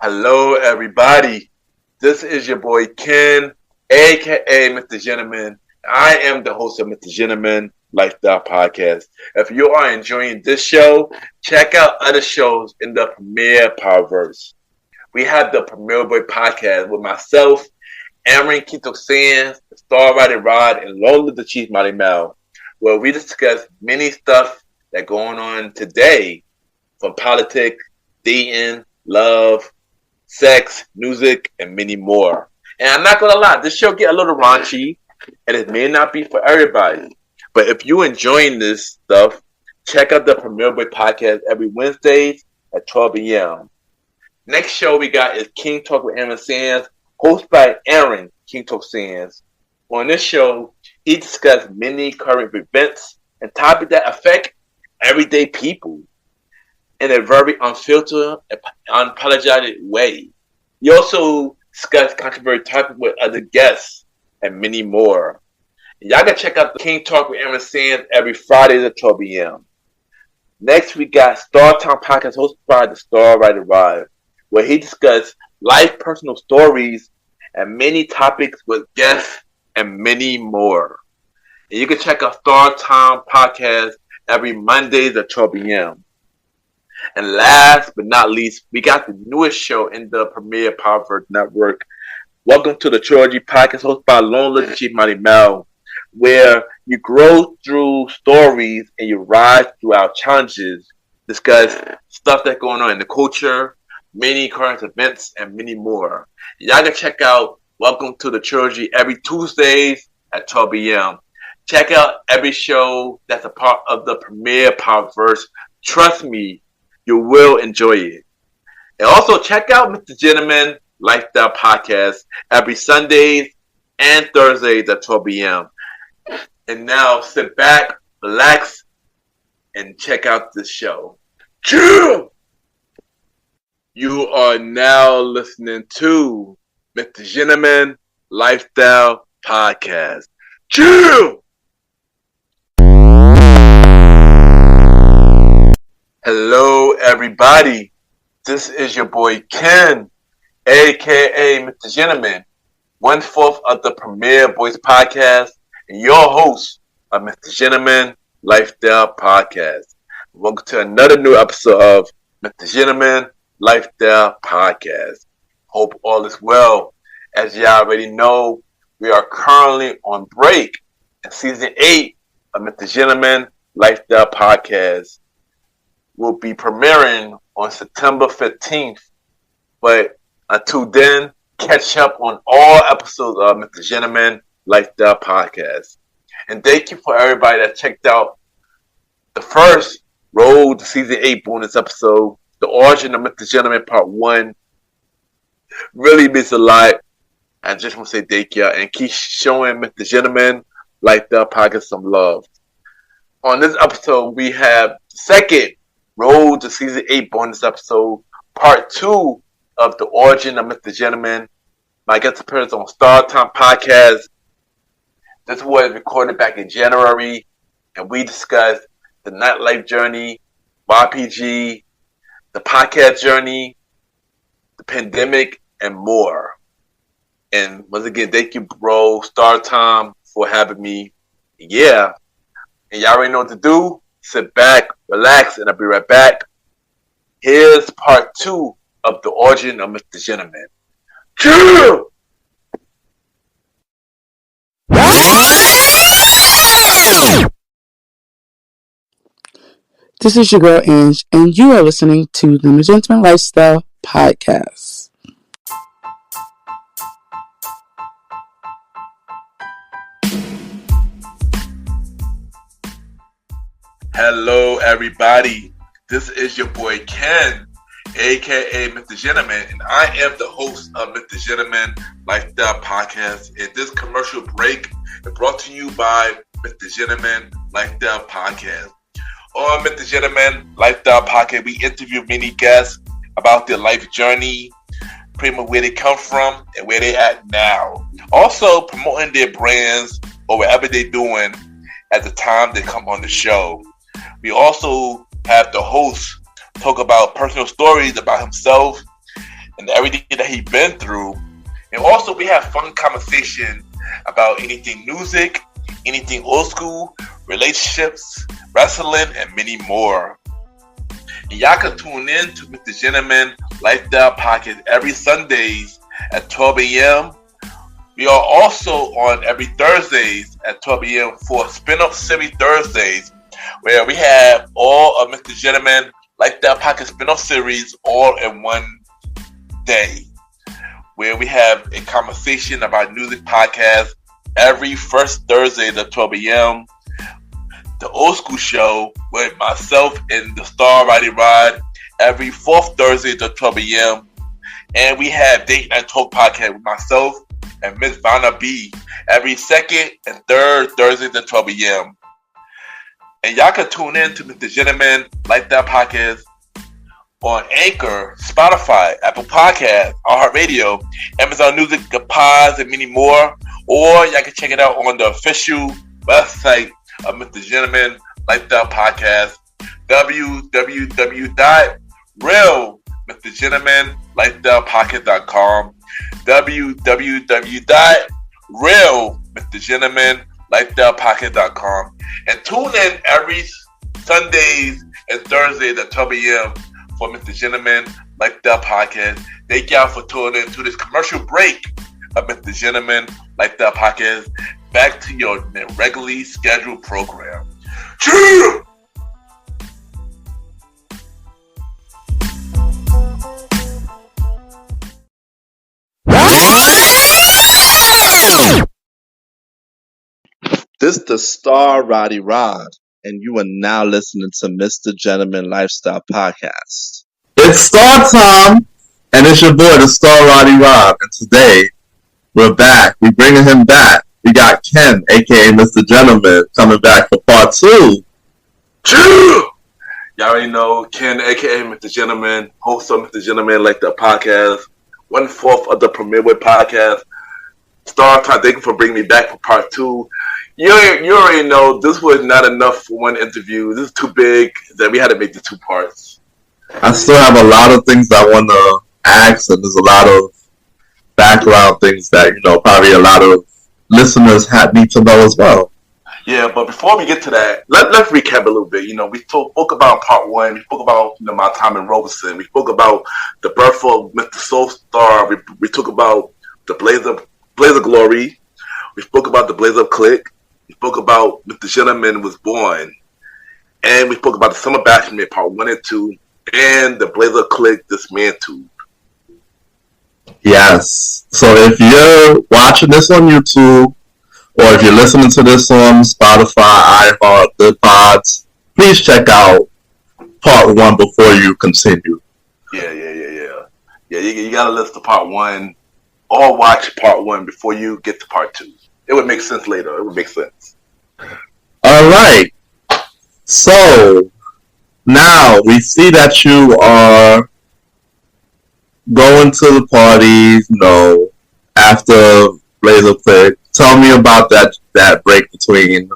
Hello, everybody. This is your boy Ken, aka MrGentleman. I am the host of MrGentleman Lifestyle Podcast. If you are enjoying this show, check out other shows in the Premier Powerverse. We have the Premier Boy Podcast with myself, Aaron Keto Sands, Star Roddy Rod, and Lola the Chief Mighty Mel, where we discuss many stuff that's going on today, from politics, dating, love, sex, music, and many more. And I'm not gonna lie, this show get a little raunchy, and it may not be for everybody. But if you're enjoying this stuff, check out the Premier Boy Podcast every Wednesdays at 12 p.m. Next show we got is King Talk with Aaron Sands, hosted by Aaron King Talk Sands. On this show, he discusses many current events and topics that affect everyday people in a very unfiltered and unapologetic way. He also discusses controversial topics with other guests and many more. Y'all can check out the King Talk with Aaron Sands every Friday at 12 p.m. Next, we got Star Town Podcast hosted by the Star Writer Rod, where he discusses life, personal stories, and many topics with guests and many more. And you can check out Star Town Podcast every Mondays at 12 p.m. And last but not least, we got the newest show in the Premier Powerverse Network. Welcome to the Trilogy Podcast hosted by Lola the Chief Mighty Mel, where you grow through stories and you rise throughout challenges, discuss stuff that's going on in the culture, many current events, and many more. Y'all can check out Welcome to the Trilogy every Tuesdays at 12 p.m. Check out every show that's a part of the Premier Powerverse. Trust me, you will enjoy it. And also check out MrGentleman Lifestyle Podcast every Sundays and Thursdays at 12 p.m. And now sit back, relax, and check out this show. Chill! You are now listening to MrGentleman Lifestyle Podcast. Chill! Hello, everybody. This is your boy Ken, aka MrGentleman, 1/4 of the Premier Boys Podcast, and your host of MrGentleman Lifestyle Podcast. Welcome to another new episode of MrGentleman Lifestyle Podcast. Hope all is well. As you already know, we are currently on break, and season 8 of MrGentleman Lifestyle Podcast will be premiering on September 15th. But until then, catch up on all episodes of MrGentleman Lifestyle Podcast. And thank you for everybody that checked out the first Road to Season 8 bonus episode, The Origin of MrGentleman Part 1. Really means a lot. I just want to say thank you and keep showing MrGentleman Lifestyle Podcast some love. On this episode, we have the second Road to Season 8 bonus episode, Part 2 of The Origin of MrGentleman. My guest appearance on Star Time Podcast. This was recorded back in January, and we discussed the nightlife journey, YPG, the podcast journey, the pandemic, and more. And once again, thank you, bro, Star Time, for having me. Yeah. And y'all already know what to do. Sit back, relax, and I'll be right back. Here's part 2 of The Origin of MrGentleman. Chill! This is your girl Ange, and you are listening to the MrGentleman Lifestyle Podcast. Hello, everybody. This is your boy Ken, aka MrGentleman, and I am the host of MrGentleman Lifestyle Podcast. And this commercial break is brought to you by MrGentleman Lifestyle Podcast. On MrGentleman Lifestyle Podcast, we interview many guests about their life journey, pretty much where they come from and where they at now. Also promoting their brands or whatever they're doing at the time they come on the show. We also have the host talk about personal stories about himself and everything that he's been through. And also we have fun conversation about anything music, anything old school, relationships, wrestling, and many more. And y'all can tune in to MrGentleman Lifestyle Podcast every Sundays at 12 a.m. We are also on every Thursdays at 12 a.m. for Spin-Off Series Thursdays, where we have all of MrGentleman Lifestyle Podcast spin-off series all in one day, where we have a conversation about music podcast every first Thursday at 12 a.m. The Old School Show with myself and the star Roddy Rod every fourth Thursday at 12 a.m. And we have Date Night Talk Podcast with myself and Miss Vanna B every second and third Thursday at 12 a.m. And y'all can tune in to MrGentleman Lifestyle Podcast on Anchor, Spotify, Apple Podcasts, iHeartRadio, Amazon Music, The Pods, and many more. Or y'all can check it out on the official website of MrGentleman Lifestyle Podcast, www.realmrgentlemanlifestylepodcast.com, www.realmrgentlemanlifestylepodcast.com, and tune in every Sundays and Thursdays at 12 a.m. for MrGentleman Lifestyle Podcast. Thank y'all for tuning in to this commercial break of MrGentleman Lifestyle Podcast. Back to your regularly scheduled program. Cheers! This is the star Roddy Rod, and you are now listening to MrGentleman Lifestyle Podcast. It's Star Time, and it's your boy, the star Roddy Rod, and today we're back. We're bringing him back. We got Ken, aka MrGentleman, coming back for part 2. Y'all already know Ken, aka MrGentleman, host of MrGentleman Lifestyle Podcast, 1/4 of the Premier Way Podcast. Star Time, thank you for bringing me back for part 2. You already know this was not enough for one interview. This is too big that we had to make the 2 parts. I still have a lot of things I want to ask, and there's a lot of background things that, probably a lot of listeners need to know as well. Yeah, but before we get to that, let's recap a little bit. We spoke about part 1. We spoke about my time in Robeson. We spoke about the birth of Mr. Soul Star. We talked about the Blaze of Glory. We spoke about the Blaze of Click. We spoke about MrGentleman was born. And we spoke about the Summer Bashment part 1 and 2. And the Blaze of Click dismantled. Yes. So if you're watching this on YouTube, or if you're listening to this on Spotify, iHeart, the Pods, please check out part 1 before you continue. Yeah. Yeah, you gotta listen to part 1 or watch part 1 before you get to part 2. It would make sense later. It would make sense. All right. So now we see that you are going to the parties, after Blazer Click. Tell me about that break between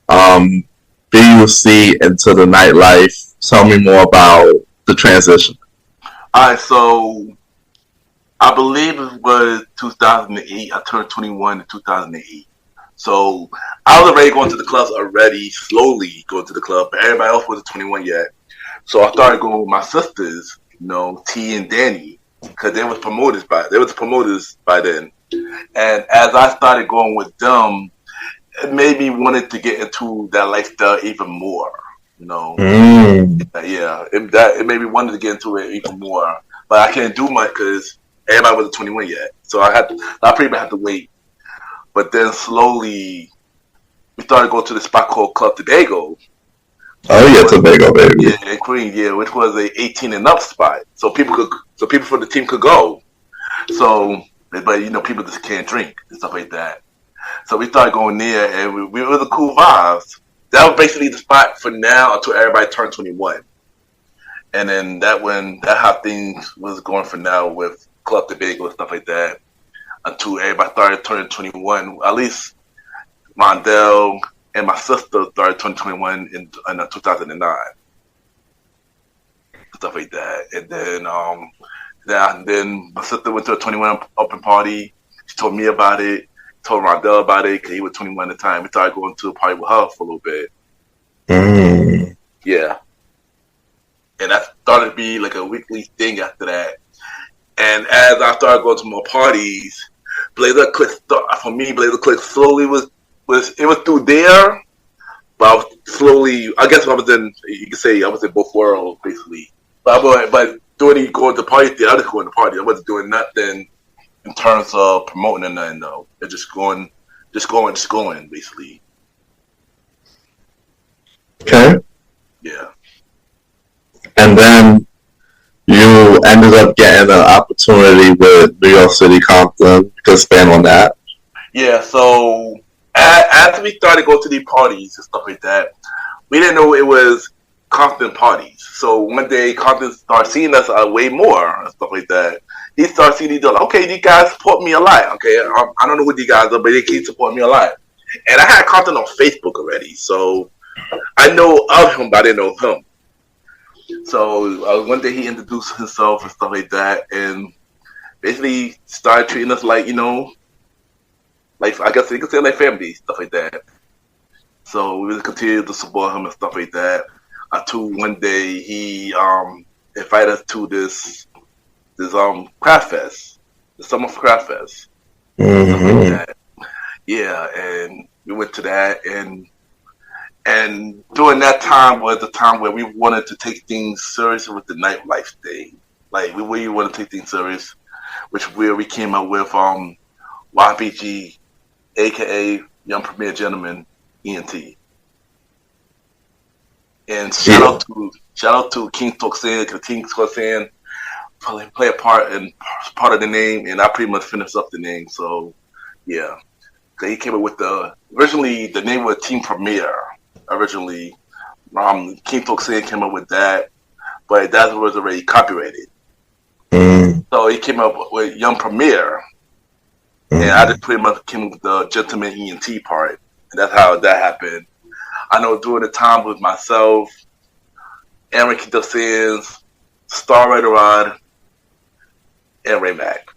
BUC into the Nightlife. Tell me more about the transition. All right, so I believe it was 2008. I turned 21 in 2008. So I was already going to the clubs already, slowly going to the club, but everybody else wasn't 21 yet. So I started going with my sisters, T and Danny, because they was promoters by then. And as I started going with them, it made me wanted to get into that lifestyle even more. Yeah, it made me wanted to get into it even more, but I can't do much because everybody wasn't 21 yet. So I pretty much had to wait. But then slowly, we started going to the spot called Club Tobago. Oh yeah, Tobago, baby. Yeah, in Queens, which was a 18 and up spot, so people from the team could go. So, but people just can't drink and stuff like that. So we started going there, and we were the cool vibes. That was basically the spot for now until everybody turned 21. And then that's how things was going for now with Club Tobago and stuff like that. Until everybody started turning 21, at least Mondell and my sister started turning 21 in 2009. Stuff like that. And then Yeah, and then my sister went to a 21 open party. She told me about it. Told Rondell about it because he was 21 at the time. We started going to a party with her for a little bit. Yeah. And that started to be like a weekly thing after that. And as I started going to more parties, Blazer Click for me, Blazer Click slowly was through there, but I was slowly. I guess I was in. You could say I was in both worlds basically. But doing going to party, I was going to party. I wasn't doing nothing in terms of promoting or nothing though. It's just going basically. Okay. Yeah. And then you ended up getting an opportunity with New York City Compton. You can expand on that. Yeah, so as we started going to these parties and stuff like that, we didn't know it was Compton parties. So one day Compton started seeing us way more and stuff like that. He started seeing these like, okay, these guys support me a lot. Okay, I don't know what these guys are, but they keep supporting me a lot. And I had Compton on Facebook already, so I know of him, but I didn't know him. So one day he introduced himself and stuff like that, and basically started treating us like, like I guess you could say like family, stuff like that. So we would continue to support him and stuff like that. Until one day he invited us to this craft fest, the summer craft fest. Mm-hmm. Like yeah, and we went to that, and during that time was the time where we wanted to take things serious with the nightlife thing. Like we really want to take things serious, which where we came up with YPG, aka Young Premier Gentleman, ENT. And shout out to King Toxin, because King Toxin play a part of the name, and I pretty much finished up the name. So yeah, he came up with originally the name was Team Premier. Originally, King Toxin came up with that, but that was already copyrighted. So he came up with Young Premier, and I just pretty much came up with the Gentleman ENT part, and that's how that happened. I know during the time with myself, Aaron Toxins, Star Rider Rod, and Ray Mac.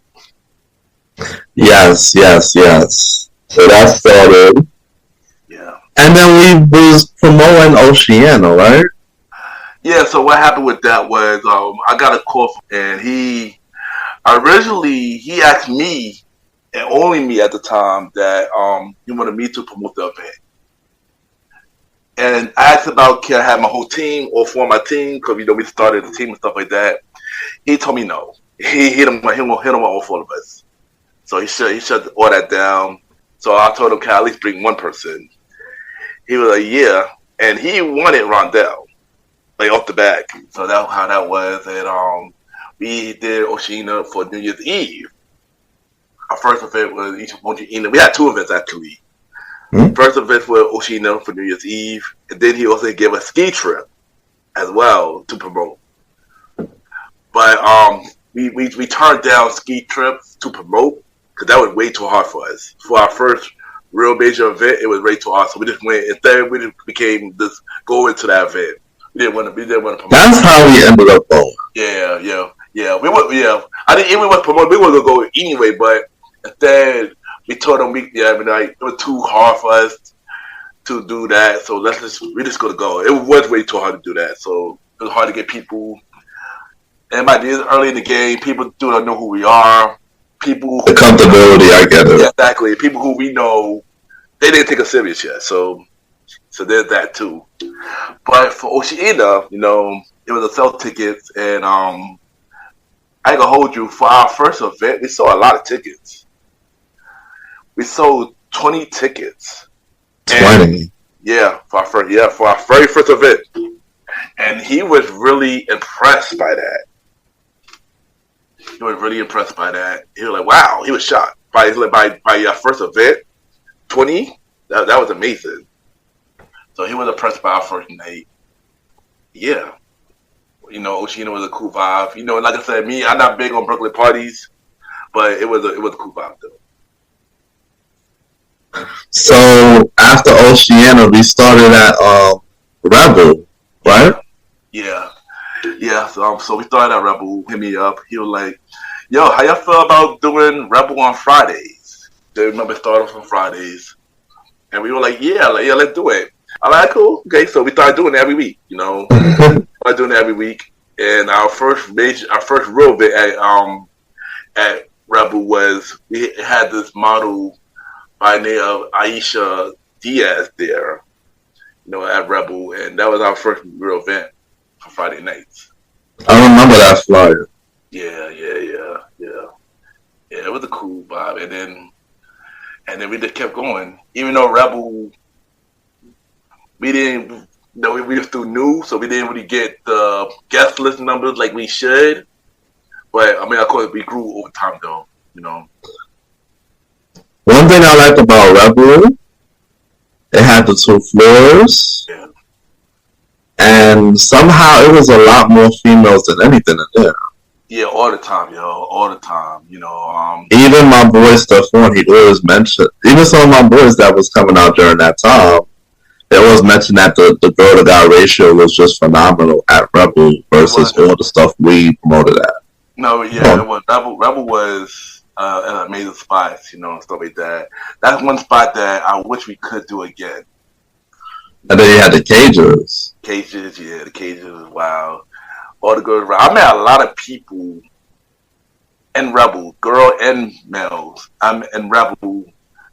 Yes. So that started. Yeah. And then we was promoting Oceana, right? Yeah, so what happened with that was I got a call and he asked me and only me at the time that he wanted me to promote the event. And I asked about can I have my whole team or form my team because we started a team and stuff like that. He told me no. He didn't want all four of us. So he shut all that down. So I told him can I at least bring one person. He was like, yeah, and he wanted Rondell, like off the back. So that's how that was. And we did Oceana for New Year's Eve. Our first event was Oceana. We had two events actually. First event was Oceana for New Year's Eve, and then he also gave a ski trip as well to promote. But we turned down ski trips to promote because that was way too hard for us. For our first real major event, it was way too hard. So we just went instead. We just became this go into that event. We didn't want to promote. That's how we ended up going. Yeah. We went. Yeah, I didn't even want to promote. We were gonna go anyway, but instead we told them it was too hard for us to do that. So we just gonna go. It was way too hard to do that. So it was hard to get people. And by this early in the game, people do not know who we are. People the comfortability, I get it. Yeah, exactly. People who we know, they didn't take us serious yet. So there's that too. But for Oceana, it was a sell tickets, and I ain't gonna hold you. For our first event, we sold a lot of tickets. We sold 20 tickets. 20. For our very first event, and he was really impressed by that. He was really impressed by that. He was like, "Wow!" He was shocked by your first event, 20. That was amazing. So he was impressed by our first night. Yeah, Oceana was a cool vibe. Like I said, I'm not big on Brooklyn parties, but it was a cool vibe though. So after Oceana, we started at Rebel, right? Yeah. Yeah, so we started at Rebel. Hit me up. He was like, "Yo, how y'all feel about doing Rebel on Fridays?" They remember starting on Fridays, and we were like, "Yeah, let's do it." I'm like, "Cool, okay." So we started doing it every week. Started doing it every week. And our first real bit at Rebel was we had this model by the name of Aisha Diaz there, at Rebel, and that was our first real event for Friday nights. I remember that flyer. Yeah. It was a cool vibe, and then we just kept going. Even though Rebel, we didn't, we were still new, so we didn't really get the guest list numbers like we should. But I mean, of course, we grew over time, though. One thing I liked about Rebel, it had the 2 floors. Yeah. And somehow it was a lot more females than anything in there. Yeah, all the time, yo. All the time. Even my boy Stephon, he'd always mention, even some of my boys that was coming out during that time, they always mentioned that the girl to guy ratio was just phenomenal at Rebel versus all the stuff we promoted at. No, yeah, it was. Rebel was an amazing spot, and stuff like that. That's one spot that I wish we could do again. And then you had the cages. The cages, wow. All the girls. I met a lot of people in Rebel, girl and males. I'm in Rebel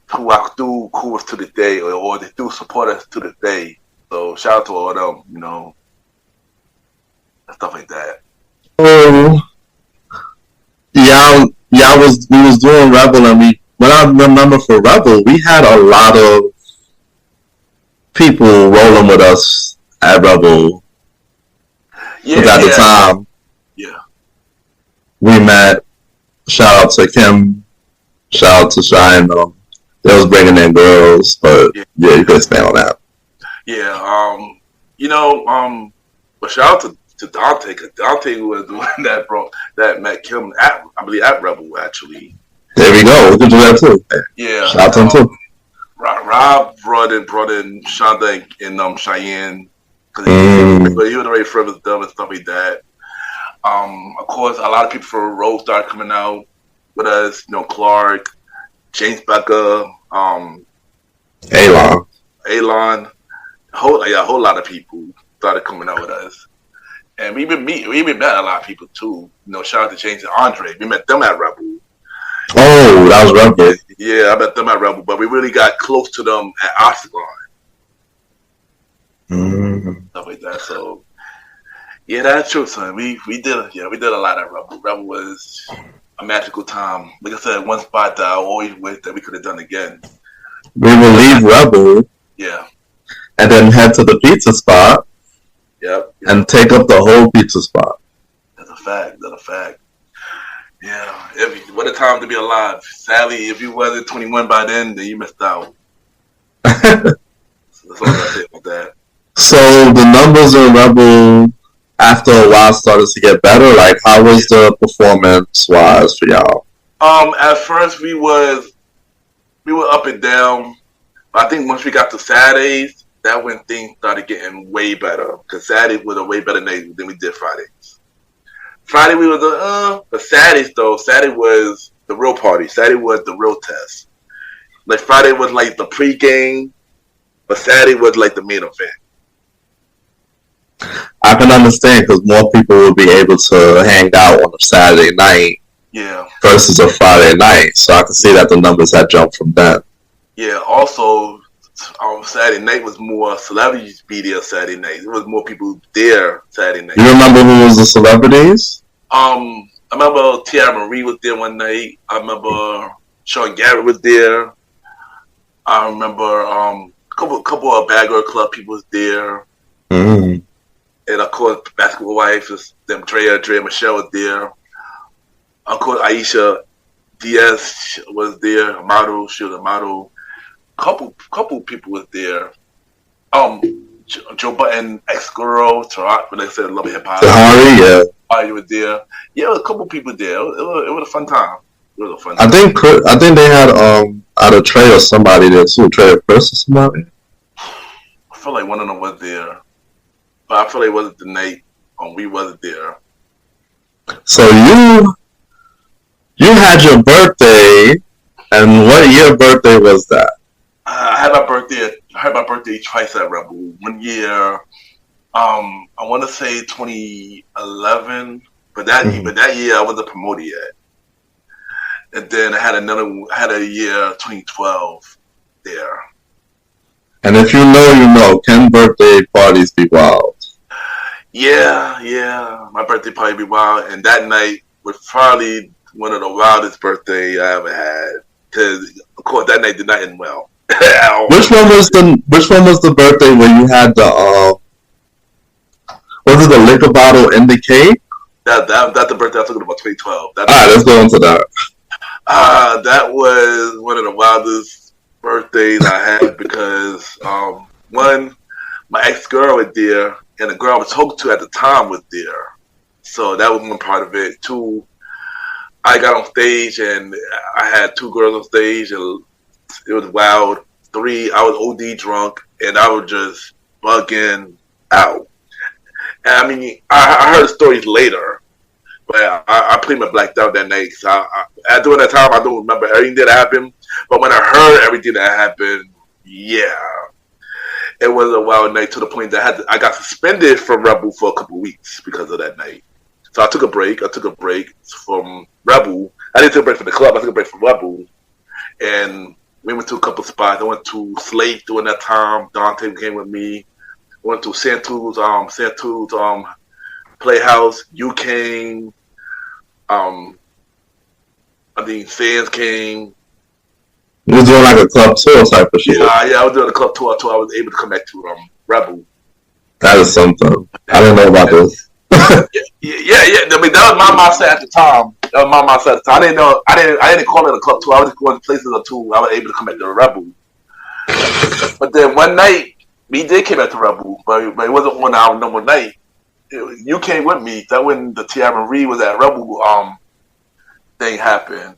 who are still cool to this day, or they still support us to this day. So shout out to all of them, stuff like that. We was doing Rebel, and when I remember for Rebel, we had a lot of people rolling with us at Rebel. At the time, we met. Shout out to Kim. Shout out to Shine. They was bringing in girls, but yeah, you could stand on that. Yeah, but shout out to Dante, because Dante was the one that met Kim at Rebel, actually. There we go. We can do that too. Yeah. Shout out to him too. Rob brought in Shonda and Cheyenne, because he was already friends with them and stuff like that. Of course, a lot of people from Road started coming out with us. Clark, James Becker, Alon, a whole lot of people started coming out with us, and we even met a lot of people too. Shout out to James and Andre. We met them at Rebel. Oh, that was Rebel. Yeah, I met them at Rebel, but we really got close to them at Octagon. Stuff like that. So, yeah, that's true, son. We did a lot at Rebel. Rebel was a magical time. Like I said, one spot that I always wish that we could have done again. We will leave Rebel. Yeah. And then head to the pizza spot. Yep. And take up the whole pizza spot. That's a fact. Yeah. What a time to be alive. Sadly, if you wasn't 21 by then you missed out. So that's all I say about that. So the numbers in Rebel after a while started to get better. Like, how was the performance wise for y'all? At first we were up and down. But I think once we got to Saturdays, that's when things started getting way better. Because Saturdays was a way better night than we did Fridays. Friday we was but Saturday was the real party. Saturday was the real test. Like Friday was like the pregame, but Saturday was like the main event. I can understand because more people will be able to hang out on a Saturday night, versus a Friday night. So I can see that the numbers had jumped from that. Yeah. Also, Saturday night was more celebrities be there. Saturday night, there was more people there. Saturday night. You remember who was the celebrities? I remember Tiara Marie was there one night. I remember Sean Garrett was there. I remember a couple of Bad Girl Club people was there. Mm-hmm. And of course, Basketball Wives, them Drea Michelle was there. Of course, Aisha Diaz was there. A model, she was a model. Couple people was there. Joe Button, ex-girl, Tarak, when they said Love and Hip Hop. You were there. Yeah, a couple people there. It was a fun time. I think they had either Trey or somebody there too. Trey or Chris or somebody. I feel like one of them was there, but I feel like it wasn't the night. We wasn't there. So you had your birthday, and what year birthday was that? I had my birthday. I had my birthday twice at Rebel. One year, I want to say 2011, but that year I wasn't promoted yet. And then I had a year 2012 there. And if you know, can birthday parties be wild? Yeah, my birthday party be wild, and that night was probably one of the wildest birthday I ever had. Because of course that night did not end well. Which one was the birthday where you had the was it the liquor bottle in the cake? That's the birthday I took about 2012. Alright, let's go into that. That was one of the wildest birthdays I had because one, my ex-girl was there, and the girl I was talking to at the time was there. So that was one part of it. Two, I got on stage and I had two girls on stage and it was wild. Three, I was OD drunk and I was just bugging out. And I mean, I heard stories later, but I pretty much blacked out that night. So during that time, I don't remember everything that happened. But when I heard everything that happened, yeah, it was a wild night to the point that I got suspended from Rebel for a couple of weeks because of that night. So I took a break. From Rebel. I didn't take a break from the club. I took a break from Rebel. And we went to a couple of spots. I went to Slate during that time. Dante came with me. Went to Santu's Playhouse. You came. I think Sands came. You was doing like a club tour type of shit. Yeah, I was doing a club tour until I was able to come back to Rebel. That is something. I didn't know about this. Yeah. I mean, that was my mindset at the time. I didn't know. I didn't call it a club tour. I was just going to places or two. I was able to come back to Rebel. But then one night, we did come back to Rebel, but it wasn't on our normal night. You came with me. That when the Tiara Marie was at Rebel, thing happened,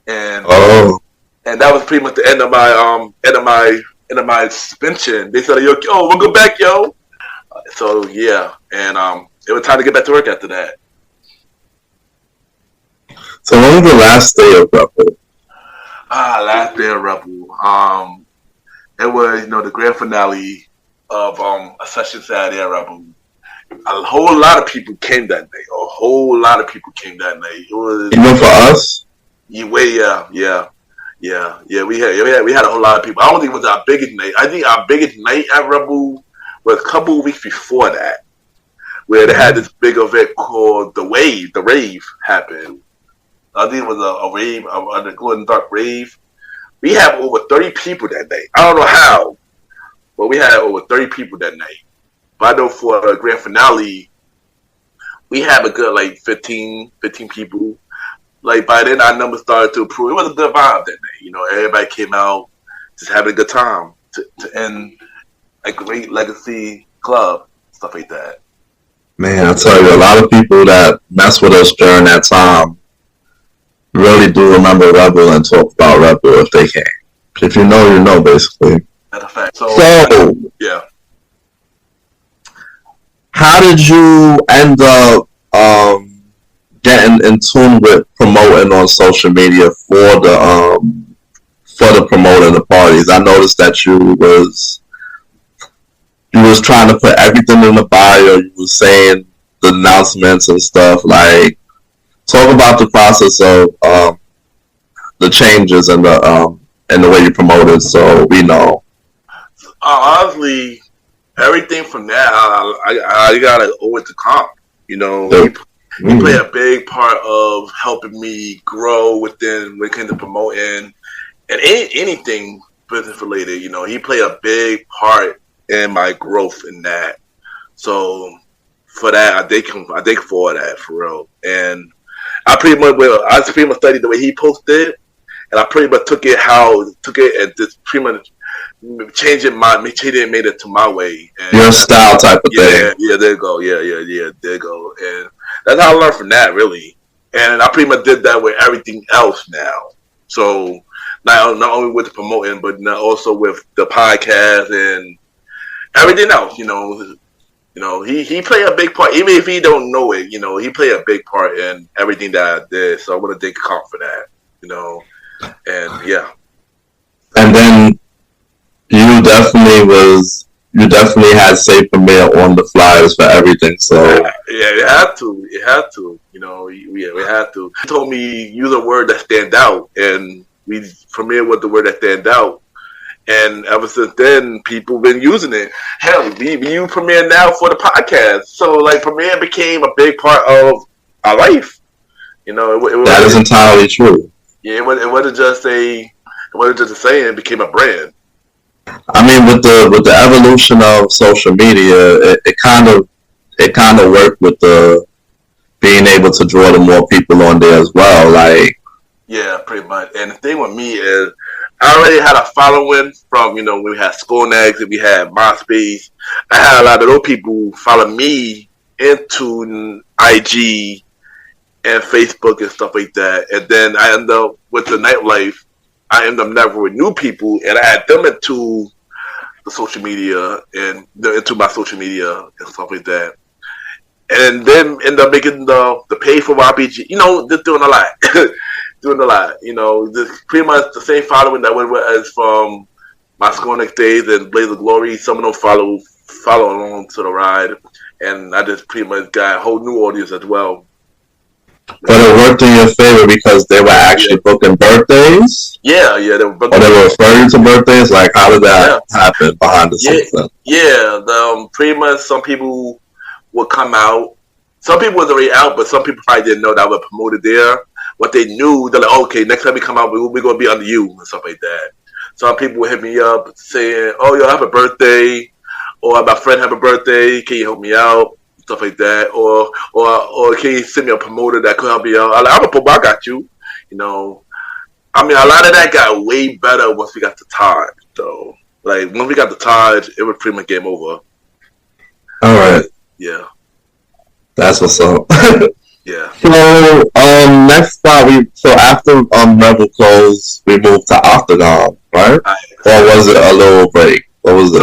and that was pretty much the end of my suspension. They said, "Yo, we'll go back, yo." So yeah, and it was time to get back to work after that. So when was the last day of Rebel? Last day of Rebel. It was the grand finale of a session Saturday at Rebel. A whole lot of people came that night. It was even for us. Yeah. We had a whole lot of people. I don't think it was our biggest night. I think our biggest night at Rebel was a couple of weeks before that, where they had this big event called the Wave. The rave happened. I think it was a rave, a glow in the dark rave. We had over 30 people that night. I don't know how, but we had over 30 people that night. But I know for a grand finale, we had a good 15 people. Like by then, our numbers started to improve. It was a good vibe that night. Everybody came out just having a good time to end a great legacy club, stuff like that. Man, I tell you, a lot of people that mess with us during that time really do remember Rebel and talk about Rebel if they can. If you know, basically. That's a fact. So yeah. How did you end up getting in tune with promoting on social media for the promoting the parties? I noticed that you was trying to put everything in the bio. You was saying the announcements and stuff. Like, talk about the process of the changes and the way you promoted, so we know. Honestly, everything from that, I gotta owe it to Comp. He played a big part of helping me grow when it came to promoting and anything business related. He played a big part in my growth in that. So for that, I thank for that for real. And I pretty much studied the way he posted, and I pretty much took it and just pretty much changed it and made it to my way. And your style type of thing. Yeah, there you go. Yeah, there you go. And that's how I learned from that, really. And I pretty much did that with everything else now. So not only with the promoting, but also with the podcast and everything else. You know, he played a big part, even if he don't know it. You know, he played a big part in everything that I did. So I want to thank Comp for that. You know, and yeah. And then you definitely had Say Premier on the flyers for everything. So yeah, it had to. It had to. You know, we had to. He told me use a word that stand out, and we premiered with the word that stand out. And ever since then, people been using it. Hell, we use Premiere now for the podcast. So like Premiere became a big part of our life. You know, that is entirely true. Yeah, it wasn't just a saying. It became a brand. I mean, with the evolution of social media, it kind of worked with the being able to draw the more people on there as well. Like, yeah, pretty much. And the thing with me is, I already had a following from, you know, when we had Skolnex and we had MySpace. I had a lot of those people follow me into IG and Facebook and stuff like that. And then I ended up with the Nightlife. I ended up networking with new people, and I had them into the social media and into my social media and stuff like that. And then end up making the pay for YPG. You know, just doing a lot. Doing a lot. You know, just pretty much the same following that went with as from my Skolnex days and Blaze of Glory. Some of them follow along to the ride. And I just pretty much got a whole new audience as well. But it worked in your favor because they were actually booking birthdays? Yeah, they were booking. Or they were referring to birthdays? Like, how did that happen behind the scenes? Yeah, pretty much some people would come out. Some people was already out, but some people probably didn't know that I was promoted there. What they knew, they're like, okay, next time we come out, we're going to be under you and stuff like that. Some people would hit me up saying, oh, yo, I have a birthday, or my friend have a birthday, can you help me out? Stuff like that, or can you send me a promoter that could help me out? I'm a promoter, I got you. You know, I mean, a lot of that got way better once we got the Taj. So, like, once we got the Taj, it was pretty much game over. All right. Yeah. That's what's up. Yeah. So, next spot, so after Rebel closed, we moved to Octagon, right? Or was it a little break? What was it?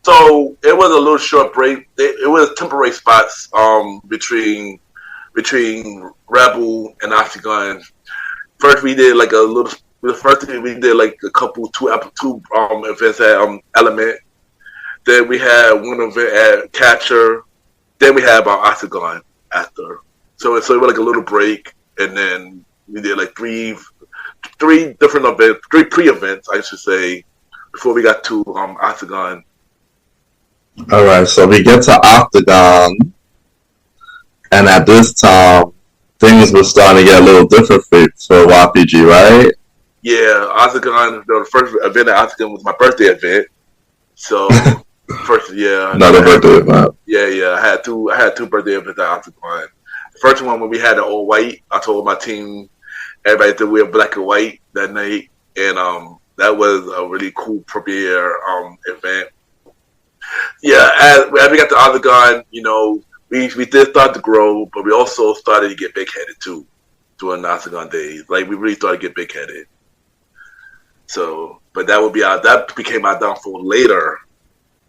So it was a little short break. It was temporary spots between Rebel and Octagon. First we did like a little. The first thing we did like a couple two events at Element. Then we had one event at Catcher. Then we had Octagon after. So it was like a little break, and then we did like three different events, three pre-events, I should say, before we got to Octagon. All right, so we get to Octagon, and at this time, things were starting to get a little different for YPG, right? Yeah, Octagon. The first event at Octagon was my birthday event. So first, another birthday event. Yeah. I had two birthday events at Octagon. The first one when we had the all white, I told my team everybody to wear black and white that night, and that was a really cool premiere event. Yeah, as we got to Octagon, you know, we did start to grow, but we also started to get big headed too during the Octagon days. Like we really started to get big headed. So, but that became our downfall later.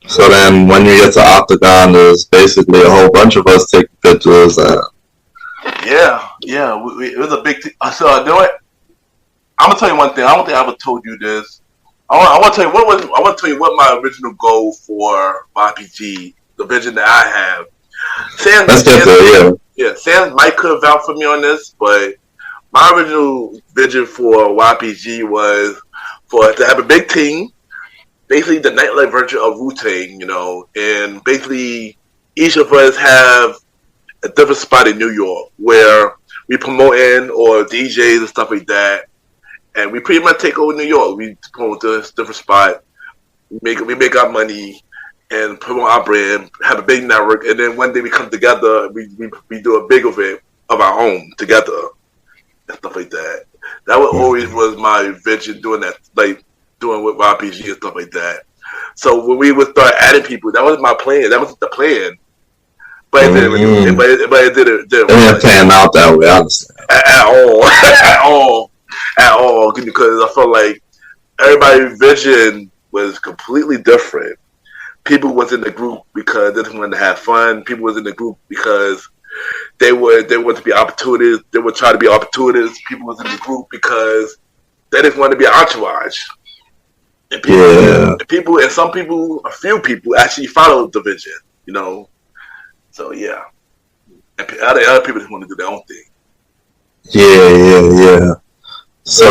So then, when you get to Octagon, there's basically a whole bunch of us taking pictures. Yeah, it was a big thing. So you know what? I'm gonna tell you one thing. I don't think I ever told you this. I want to tell you what my original goal for YPG, the vision that I have. Sam might could have vouched for me on this, but my original vision for YPG was to have a big team, basically the nightlife version of Wu-Tang, you know, and basically each of us have a different spot in New York where we promoting or DJs and stuff like that. And we pretty much take over New York. We promote this different spot. We make our money and promote our brand, have a big network, and then one day we come together. We do a big event of our own together and stuff like that. That always was my vision, doing that, like doing with YPG and stuff like that. So when we would start adding people, that was my plan. That was the plan. But it didn't pan out that way, honestly. At all, because I felt like everybody's vision was completely different. people was in the group because they just wanted to have fun. People was in the group because they want to be opportunists. They would try to be opportunists. People was in the group because they just wanted to be an entourage. And people, and some people, a few people actually followed the vision. You know, so yeah. And other people just want to do their own thing. Yeah. So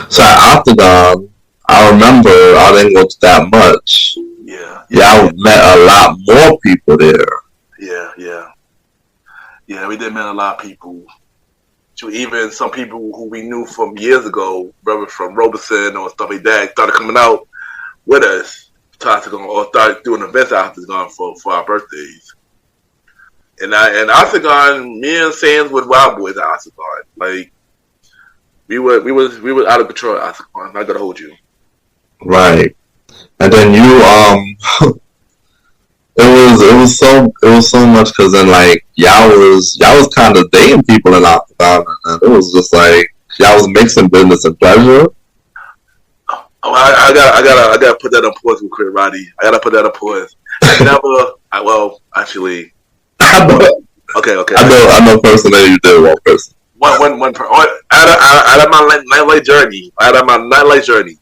so at Octagon, I remember I didn't go to that much. Yeah, I met a lot more people there. Yeah, we did meet a lot of people. To even some people who we knew from years ago, whether from Robeson or stuff like that, started coming out with us to Octagon or started doing events at Octagon for our birthdays. And Octagon, me and Sands was wild boys at Octagon. Like we were out of control at Octagon. I gotta hold you. Right. And then you it was so much because then like y'all was kind of dating people in Octagon, and it was just like y'all was mixing business and pleasure. Oh, I gotta put that on pause real quick, Roddy. I gotta put that on pause. Actually, okay. I know personally you did one person. One per out of my nightlife journey.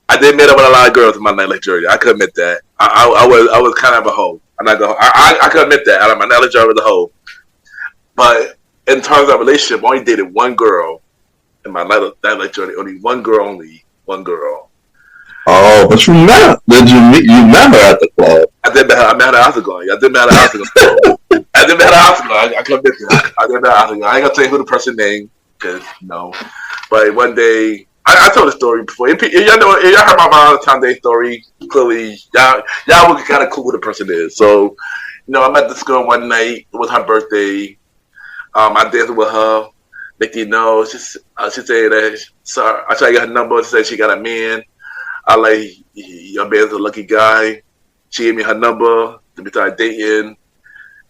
I did meet up with a lot of girls in my nightlife journey. I could admit that. I was kind of a hoe. I could admit that. Out of my nightlife journey, I was a hoe. But in terms of relationship, I only dated one girl in my nightlife journey. Only one girl. Oh, but you met her at the club. I met her at Octagon. I could admit that. I did met her at Octagon. I ain't gonna tell you who the person named because But one day. I told the story before. If y'all heard my Valentine's Day story, clearly y'all would kind of cool who the person is. So, I met this girl one night. It was her birthday. I danced with her. She said that. Sorry, I tried to get her number. She said she got a man. I like your man's a lucky guy. She gave me her number. We started dating.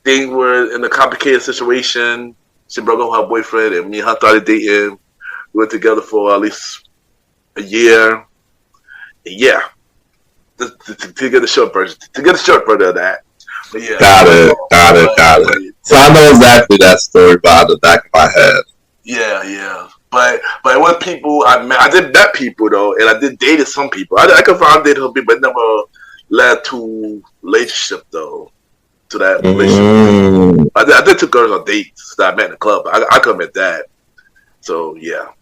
Things were in a complicated situation. She broke up with her boyfriend, and me and her started dating. We were together for at least a year. Yeah. To get the short version. Of that. But yeah. Got it. So I know exactly that story by the back of my head. Yeah. But it was people I met. I did met people though, and I did dated some people. I confirmed dated some people, but never led to relationship though. To that relationship. I did two girls on dates that I met in the club. I could admit that. So yeah.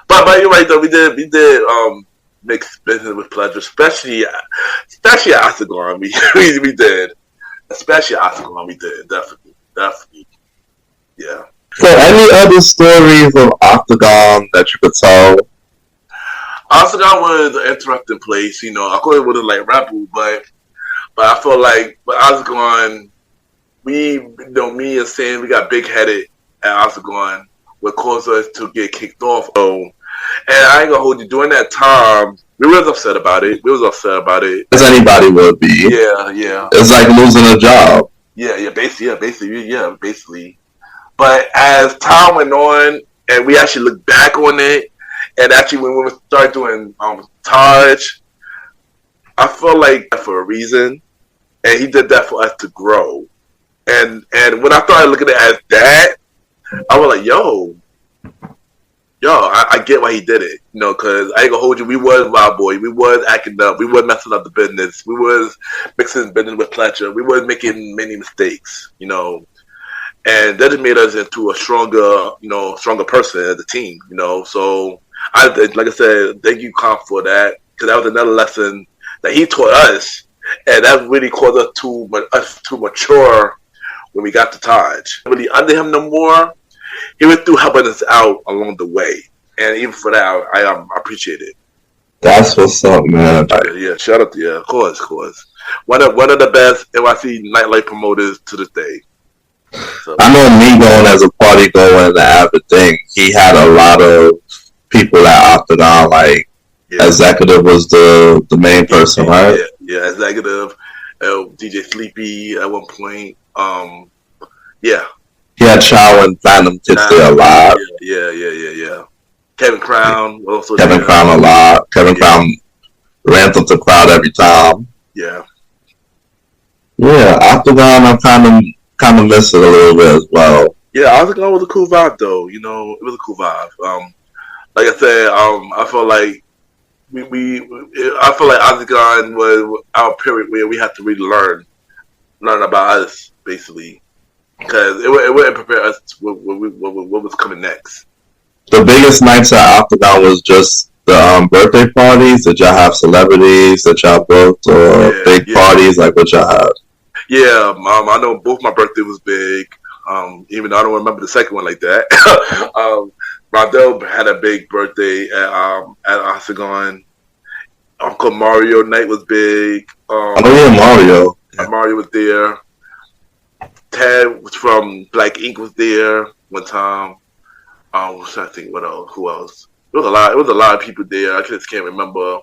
But you're right though. We did mix business with pleasure, especially at Octagon. We did, especially at Octagon. We did definitely. Yeah. So, any other stories of Octagon that you could tell? Octagon was an interesting place. Of course it wasn't like Rebel, but I feel like with Octagon, me and Sam, we got big headed at Octagon. What caused us to get kicked off. And I ain't gonna hold you. During that time, we was upset about it. As anybody would be. Yeah. It's like losing a job. Yeah, basically. But as time went on, and we actually looked back on it, and actually when we started doing Taj, I felt like for a reason, and he did that for us to grow. And when I started looking at it as that, I was like, yo, I get why he did it, because I ain't gonna hold you. We was wild boy. We was acting up. We was messing up the business. We was mixing business with pleasure. We was making many mistakes, and that just made us into a stronger person as a team, So like I said, thank you, Comp, for that, because that was another lesson that he taught us, and that really caused us to mature when we got to Taj. Really under him no more. He was through helping us out along the way, and even for that, I appreciate it. That's what's up, man. Yeah, shout out to of course. One of the best NYC nightlife promoters to this day. So, I know me going as a party goer and the avid thing. He had a lot of people at Octagon. Like Executive was the main person, right? Yeah, Executive, DJ Sleepy at one point. Yeah. He had Chow and Platinum Kids there a lot. Yeah. Kevin Crown also. Kevin Crown a lot. Kevin Crown ramps up the crowd every time. Yeah. Yeah, Octagon, I'm kind of miss it a little bit as well. Yeah, Octagon was a cool vibe though. You know, it was a cool vibe. Like I said, I felt like I feel like Octagon was our period where we had to really learn about us basically, because it wouldn't prepare us to what was coming next. The biggest nights at Octagon was just the birthday parties. Did y'all have celebrities that y'all booked, or big parties like what y'all had? Yeah, I know both my birthday was big. Even though I don't remember the second one like that. Roddy had a big birthday at Octagon. Uncle Mario night was big. Mario. Mario was there. Ted from Black Ink was there one time. I'm trying to think who else. It was a lot of people there. I just can't remember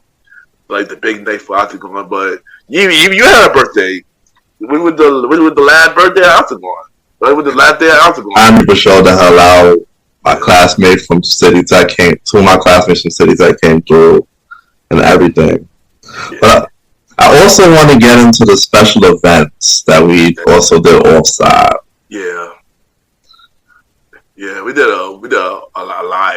like the big night for Octagon. But you had a birthday. We were the last birthday at Octagon. It was the last day at Octagon. I never showed the hell out. My classmate from City Tech two of my classmates from City Tech came through and everything. Yeah. But I also want to get into the special events that we also did offside. Yeah. Yeah, we did a lot.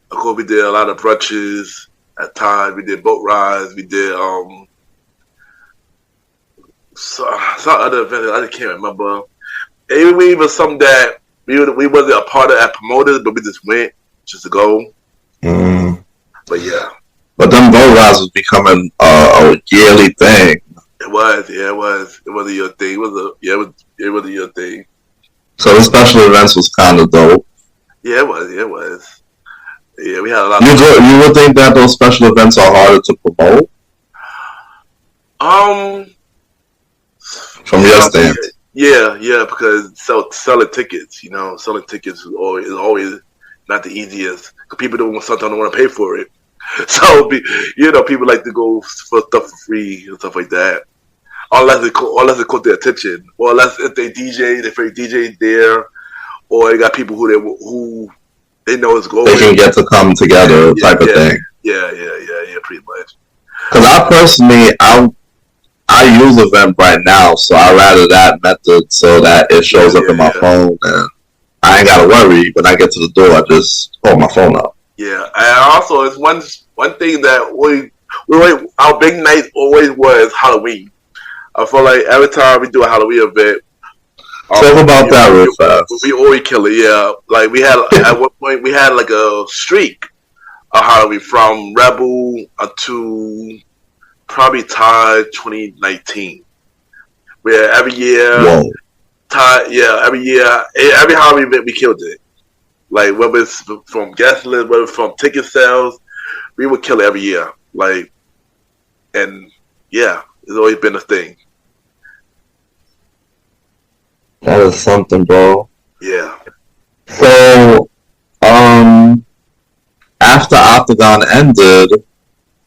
Of course, we did a lot of brunches at times. We did boat rides. We did some other events I just can't remember. Even some that we wasn't a part of as promoters, but we just went just to go. But yeah. But them boat rides was becoming a yearly thing. It was, yeah, it was. It was a year thing. It was a year thing. So the special events was kind of dope. Yeah, it was. Yeah, we had a lot. You would think that those special events are harder to promote? From your stance. Yeah, because selling tickets, selling tickets is always not the easiest. Because people sometimes don't want to pay for it. So, people like to go for stuff for free and stuff like that. Unless it caught their attention, or unless if they DJ there, or they got people who they know is going. They can get to come together, type of thing. Yeah, pretty much. Because I personally, I use Eventbrite now, so I rather that method so that it shows up in my phone, and I ain't gotta worry. When I get to the door, I just hold my phone up. Yeah, and also it's one thing that our big night always was Halloween. I feel like every time we do a Halloween event, talk about that real fast. We always kill it. Yeah, like we had at one point we had like a streak of Halloween from Rebel to probably Tide 2019. Where every year, every Halloween event we killed it. Like whether it's from guest list, whether it's from ticket sales, we would kill it every year. Like, and yeah, it's always been a thing. That is something, bro. Yeah. So, after Octagon ended,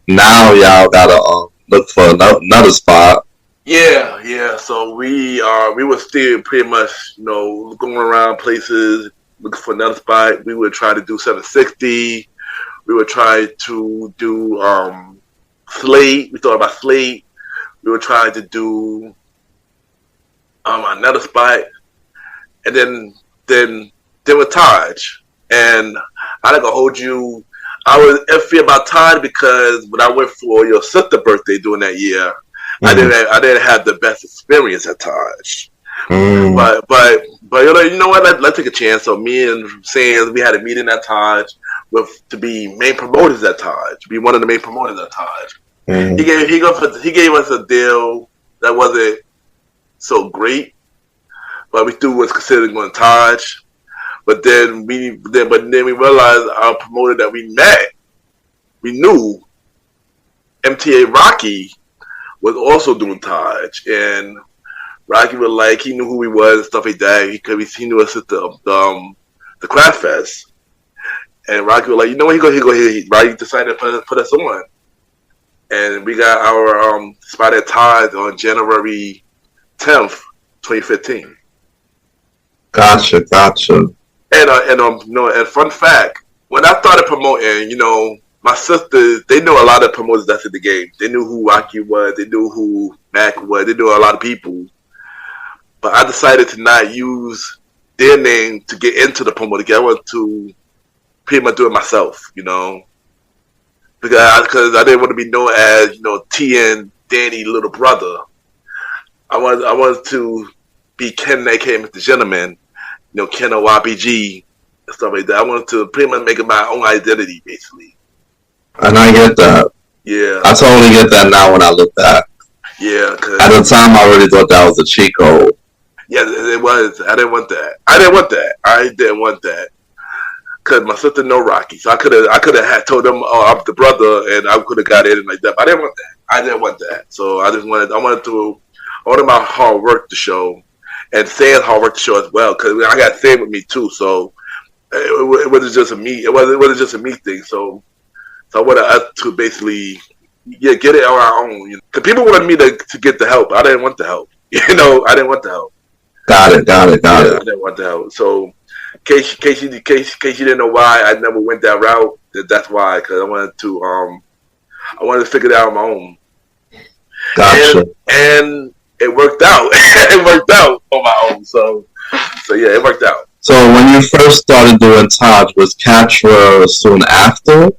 now y'all gotta look for another spot. Yeah. So we were still pretty much, going around places looking for another spot. We would try to do 760. We would try to do Slate. We thought about Slate. We were trying to do another spot, and then with Taj. And I not gonna hold you. I was iffy about Taj because when I went for your sister's birthday during that year, I didn't have the best experience at Taj. But you know what? Let's take a chance. So me and Sands, we had a meeting at Taj to be main promoters at Taj, to be one of the main promoters at Taj. He gave us a deal that wasn't so great, but we still was considering going to Taj. But then we realized our promoter that we knew, MTA Rocky, was also doing Taj, and Rocky was like, he knew who we was and stuff like that. He knew us at the Craft Fest, and Rocky was like, you know what, he go. Rocky decided to put us on. And we got our spot at Taj on January 10th, 2015. Gotcha. And fun fact, when I started promoting, my sisters, they knew a lot of promoters that's in the game. They knew who Rocky was. They knew who Mac was. They knew a lot of people. But I decided to not use their name to get into the promo. I wanted to pretty much do it myself, because I didn't want to be known as TN Danny little brother. I wanted to be Ken, aka Mr. Gentleman, Ken or YPG and stuff like that. I wanted to pretty much make it my own identity, basically. And I get that. Yeah. I totally get that now when I look back. Yeah. At the time, I really thought that was a cheat code. Yeah, it was. I didn't want that. Because my sister know Rocky, so I could have told them, oh, I'm the brother, and I could have got in like that. But I didn't want that. So I wanted my hard work to show, and saying hard work to show as well. Because I got Sam with me too, so it wasn't just a me. It wasn't just a me thing. So I wanted us to basically get it on our own. Because people wanted me to get the help. I didn't want the help. I didn't want the help. Got it. I didn't want the help. So, in case you didn't know why I never went that route, that's why. Because I wanted to figure it out on my own. Gotcha. And it worked out. It worked out on my own. So yeah, it worked out. So when you first started doing Taj, was Catra soon after?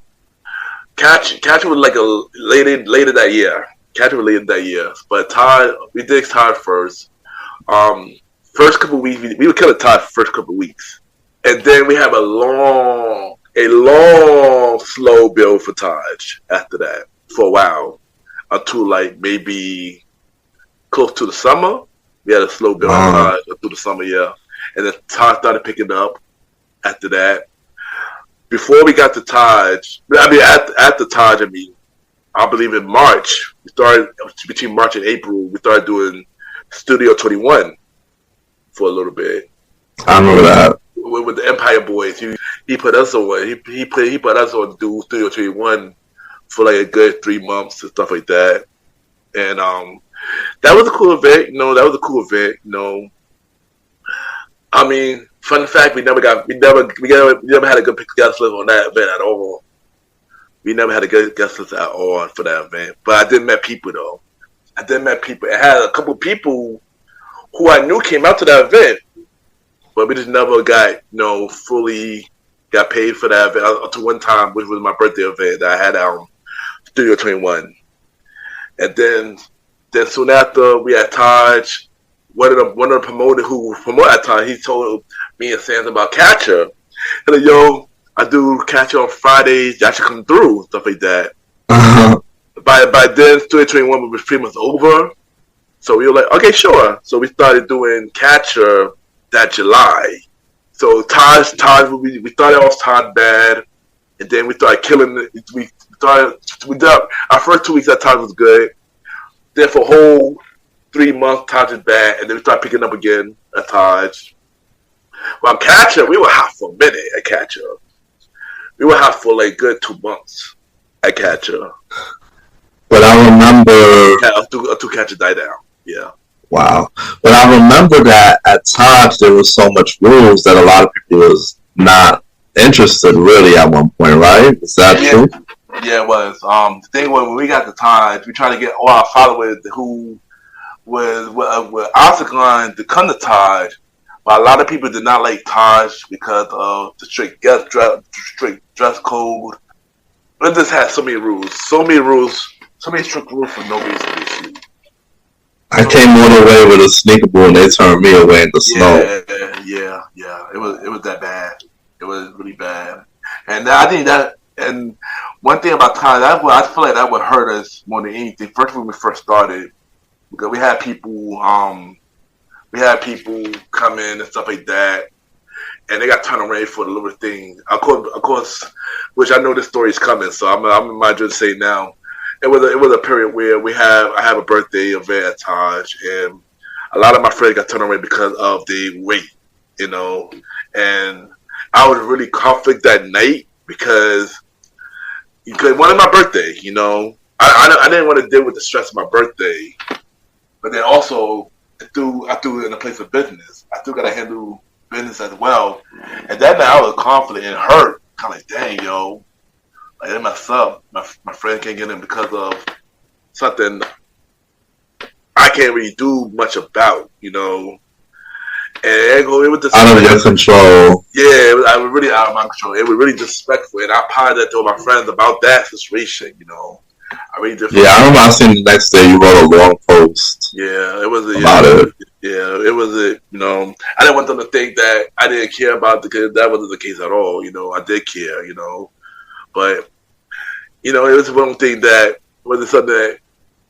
Catra was like later that year. Catra was later that year. But Taj, we did Taj first. First couple of weeks, we would kill a Taj first couple of weeks. And then we have a long, slow build for Taj after that for a while. Until like maybe close to the summer. We had a slow build on Taj through the summer, yeah. And then Taj started picking up after that. Before we got to Taj, after Taj, I believe in March, between March and April, we started doing Studio 21 for a little bit. I remember that. With the Empire Boys. He put us on. He put us on to do Studio 21 for like a good 3 months and stuff like that. And that was a cool event, Fun fact, we never had a good guest list on that event at all. We never had a good guest list at all for that event. But I did met people though. I had a couple people who I knew came out to that event, but we just never got fully got paid for that event until one time, which was my birthday event that I had Studio 21. And then soon after we had Taj, one of the promoters who promoted at Taj, he told me and Sam about Catcher. He like, yo, I do Catcher on Fridays, y'all should come through, stuff like that. Uh-huh. By then Studio 21 was pretty much over. So we were like, okay, sure. So we started doing Catcher that July. So Taj, we started off Taj bad, and then we started killing it. We did our first 2 weeks at Taj was good. Then for a whole 3 months, Taj is bad, and then we started picking up again at Taj. Well, Catcher, we were hot for a minute at Catcher. We were hot for like good 2 months at Catcher. But I remember until Catcher died down. Yeah. Wow. But I remember that at Taj there was so much rules that a lot of people was not interested really at one point, right? Is that true? Yeah, it was. The thing was when we got to Taj, we tried to get all our followers who was Octagon to come to Taj, but a lot of people did not like Taj because of the strict dress code. It just had so many strict rules for no reason, basically. I came all the way with a sneaker ball and they turned me away in the snow. Yeah. It was that bad. It was really bad. And I think that, and one thing about Taj, I feel like that would hurt us more than anything. First, when we first started, because we had people come in and stuff like that, and they got turned away for the little thing. Of course, which I know this story is coming, so I'm might just say now. It was a period where I have a birthday event at Taj, and a lot of my friends got turned away because of the weight, and I was really conflict that night because one of my birthday, I didn't want to deal with the stress of my birthday, but then also I do it in a place of business. I still got to handle business as well, and that night I was confident and hurt, kind of like, dang, yo. Like, they messed up. My friend can't get in because of something I can't really do much about, you know. And it was just out of your control. Yeah, I was really out of my control. It was really disrespectful, and I probably told my friends about that situation, you know. I really did. Yeah, I remember I seen the next day you wrote a long post. Yeah, it was about it. Yeah, it was you know, I didn't want them to think that I didn't care about because that wasn't the case at all. You know, I did care, you know, but you know, it was one thing that wasn't something that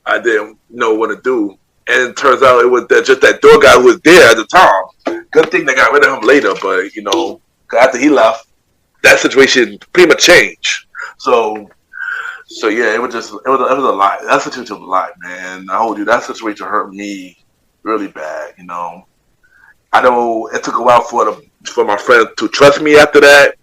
I didn't know what to do, and it turns out it was just that door guy who was there at the time. Good thing they got rid of him later, but you know, after he left, that situation pretty much changed. So yeah, it was a lot. That situation was a lot, man. I told you that situation hurt me really bad. You know, I know it took a while for my friends to trust me after that,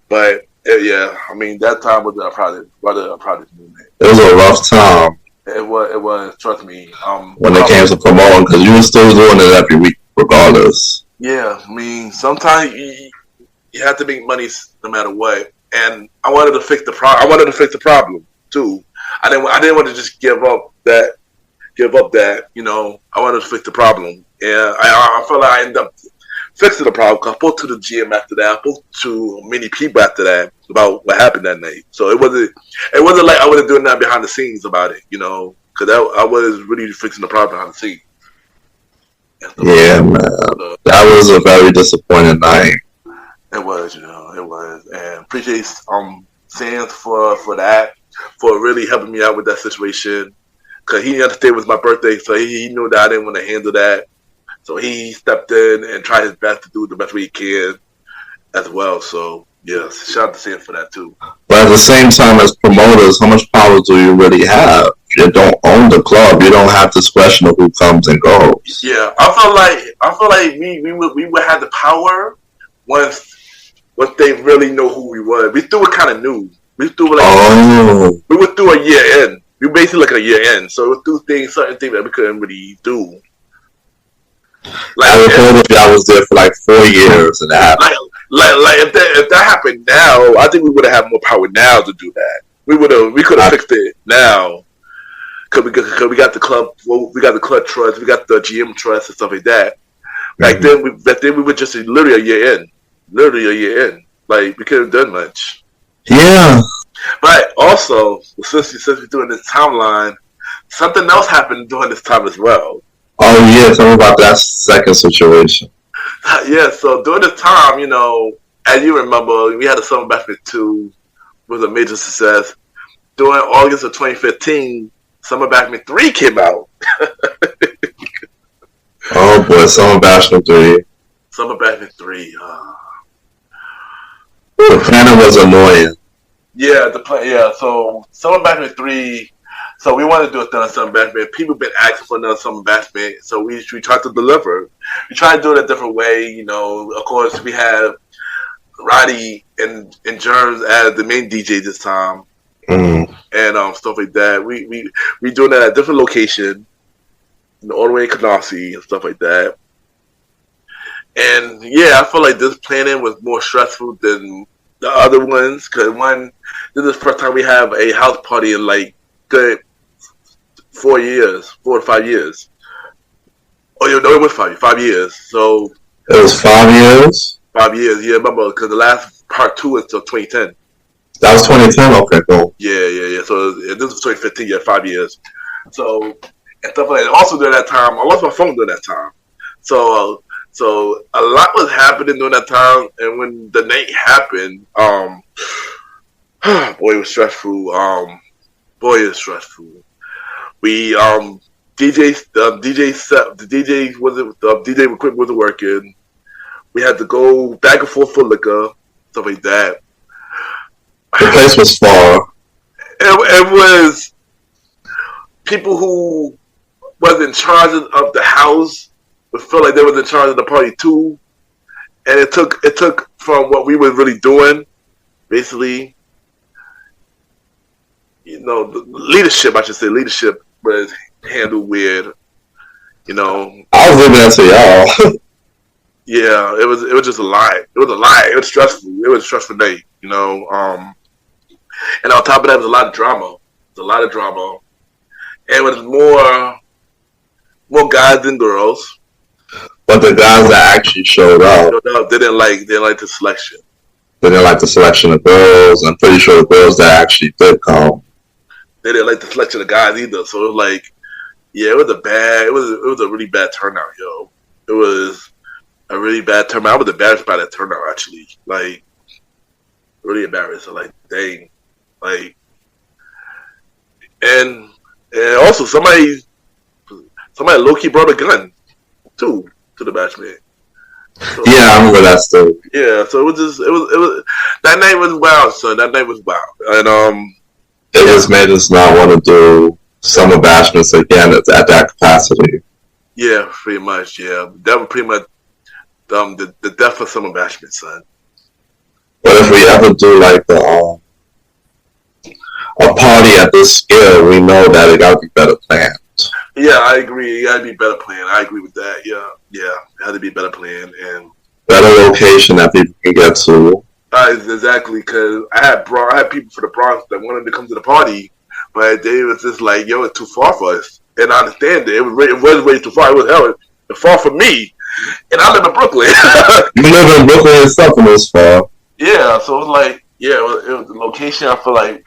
but yeah, I mean that time was a proudest moment. It was a rough time. It was. Trust me. When it came to promoting, because you were still doing it every week, regardless. Yeah, I mean sometimes you have to make money no matter what. And I wanted to fix the problem. I wanted to fix the problem too. I didn't want to just give up that. You know, I wanted to fix the problem. And I felt like I ended up fixing the problem. Cause I spoke to the GM after that. I spoke to many people after that about what happened that night. So it wasn't like I wasn't doing that behind the scenes about it. You know, because I was really fixing the problem behind the scenes. Yeah, man. That was a very disappointing night. It was, you know, it was, and appreciate Sans for that, for really helping me out with that situation, because he understood it was my birthday, so he knew that I didn't want to handle that, so he stepped in and tried his best to do it the best way he can, as well. So yeah, shout out to Sans for that too. But at the same time, as promoters, how much power do you really have? You don't own the club. You don't have discretion of who comes and goes. Yeah, I feel like we would have the power once they really know who we were. We still were kind of new. We still were we were through a year in. We basically like a year in, so it was through certain things that we couldn't really do. Like I recall if I was there for like 4 years and that. Like if that happened now, I think we would have had more power now to do that. We could have fixed it now. Cause we got the club, trust, we got the GM trust and stuff like that. Back then we were just literally a year in. Like we couldn't have done much. Yeah. But also, since we're doing this timeline, something else happened during this time as well. Oh yeah, tell me about that second situation. Yeah, so during this time, you know, as you remember, we had a Summer Bash 2 was a major success. During August of 2015, Summer Bash 3 came out. Oh boy, Summer Bash 3. Summer Bash 3. The planning was annoying. Yeah, so Summer Bash 3. So we wanted to do another Summer Bash. People have been asking for another Summer Bash, so we tried to deliver. We tried to do it a different way. You know, of course, we had Roddy and Germs as the main DJ this time, and stuff like that. We doing that at a different location, you know, all the way in Canarsie and stuff like that. And yeah, I feel like this planning was more stressful than the other ones, because this is the first time we have a house party in like good 4 to 5 years. Oh, no, it was 5 years. So it was 5 years. 5 years, yeah. Remember, because the last part 2 is until 2010. That was 2010. Okay, cool. Yeah. So this was 2015. Yeah, 5 years. So and stuff like that. Also during that time, I lost my phone during that time. So a lot was happening during that time, and when the night happened, boy, it was stressful. We the DJ equipment wasn't working. We had to go back and forth for liquor, stuff like that. The place was far. It was people who was in charge of the house would feel like they was in charge of the party too, and it took from what we were really doing, basically. You know, the leadership was handled weird. You know, I was leaving that to y'all. Yeah, it was just a lie. It was a lie. It was stressful. It was a stressful day. You know, And on top of that, there was a lot of drama. There's a lot of drama. And it was more guys than girls. But the guys that actually showed up, they didn't like the selection. They didn't like the selection of girls. I'm pretty sure the girls that actually did come, they didn't like the selection of guys either. So it was like, yeah, it was a really bad turnout, yo. It was a really bad turnout. I was embarrassed by that turnout, actually. Like, really embarrassed. Like, dang. Like, and also somebody low-key brought a gun, too, to the bachelorette. So, yeah, I remember that story. Yeah, so it was that night was wild, son. That night was wild. And it just made us not want to do summer bashments again at that capacity. Yeah, pretty much. Yeah, that was pretty much the death of summer bashment, son. But if we ever do like a party at this scale, we know that it gotta be better planned. Yeah, I agree. It gotta be better planned. I agree with that. Yeah, it had to be better planned and better location that people can get to. Exactly, because I had people from the Bronx that wanted to come to the party, but they was just like, "Yo, it's too far for us." And I understand it. It was way too far. It was far from me, and I live in Brooklyn. You live in Brooklyn itself, and it was far. Yeah, so it was like, it was the location. I feel like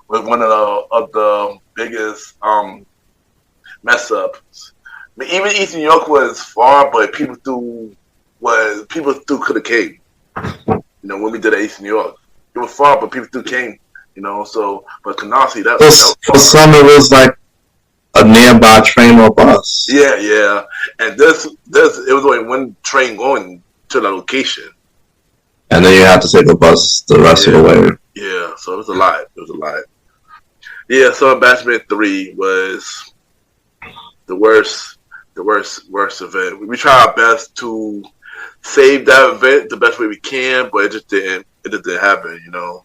was one of the biggest mess ups. I mean, even East New York was far, but people still could have came. You know, when we did East New York, it was far, but people still came. You know, so but Canarsie, that for some it was like a nearby train or bus. Yeah, and this it was only one train going to the location, and then you had to take a bus the rest of the way. Yeah, so it was a lot. Yeah, so Bashment 3 was the worst event. We try our best to save that event the best way we can, but it just didn't happen, you know.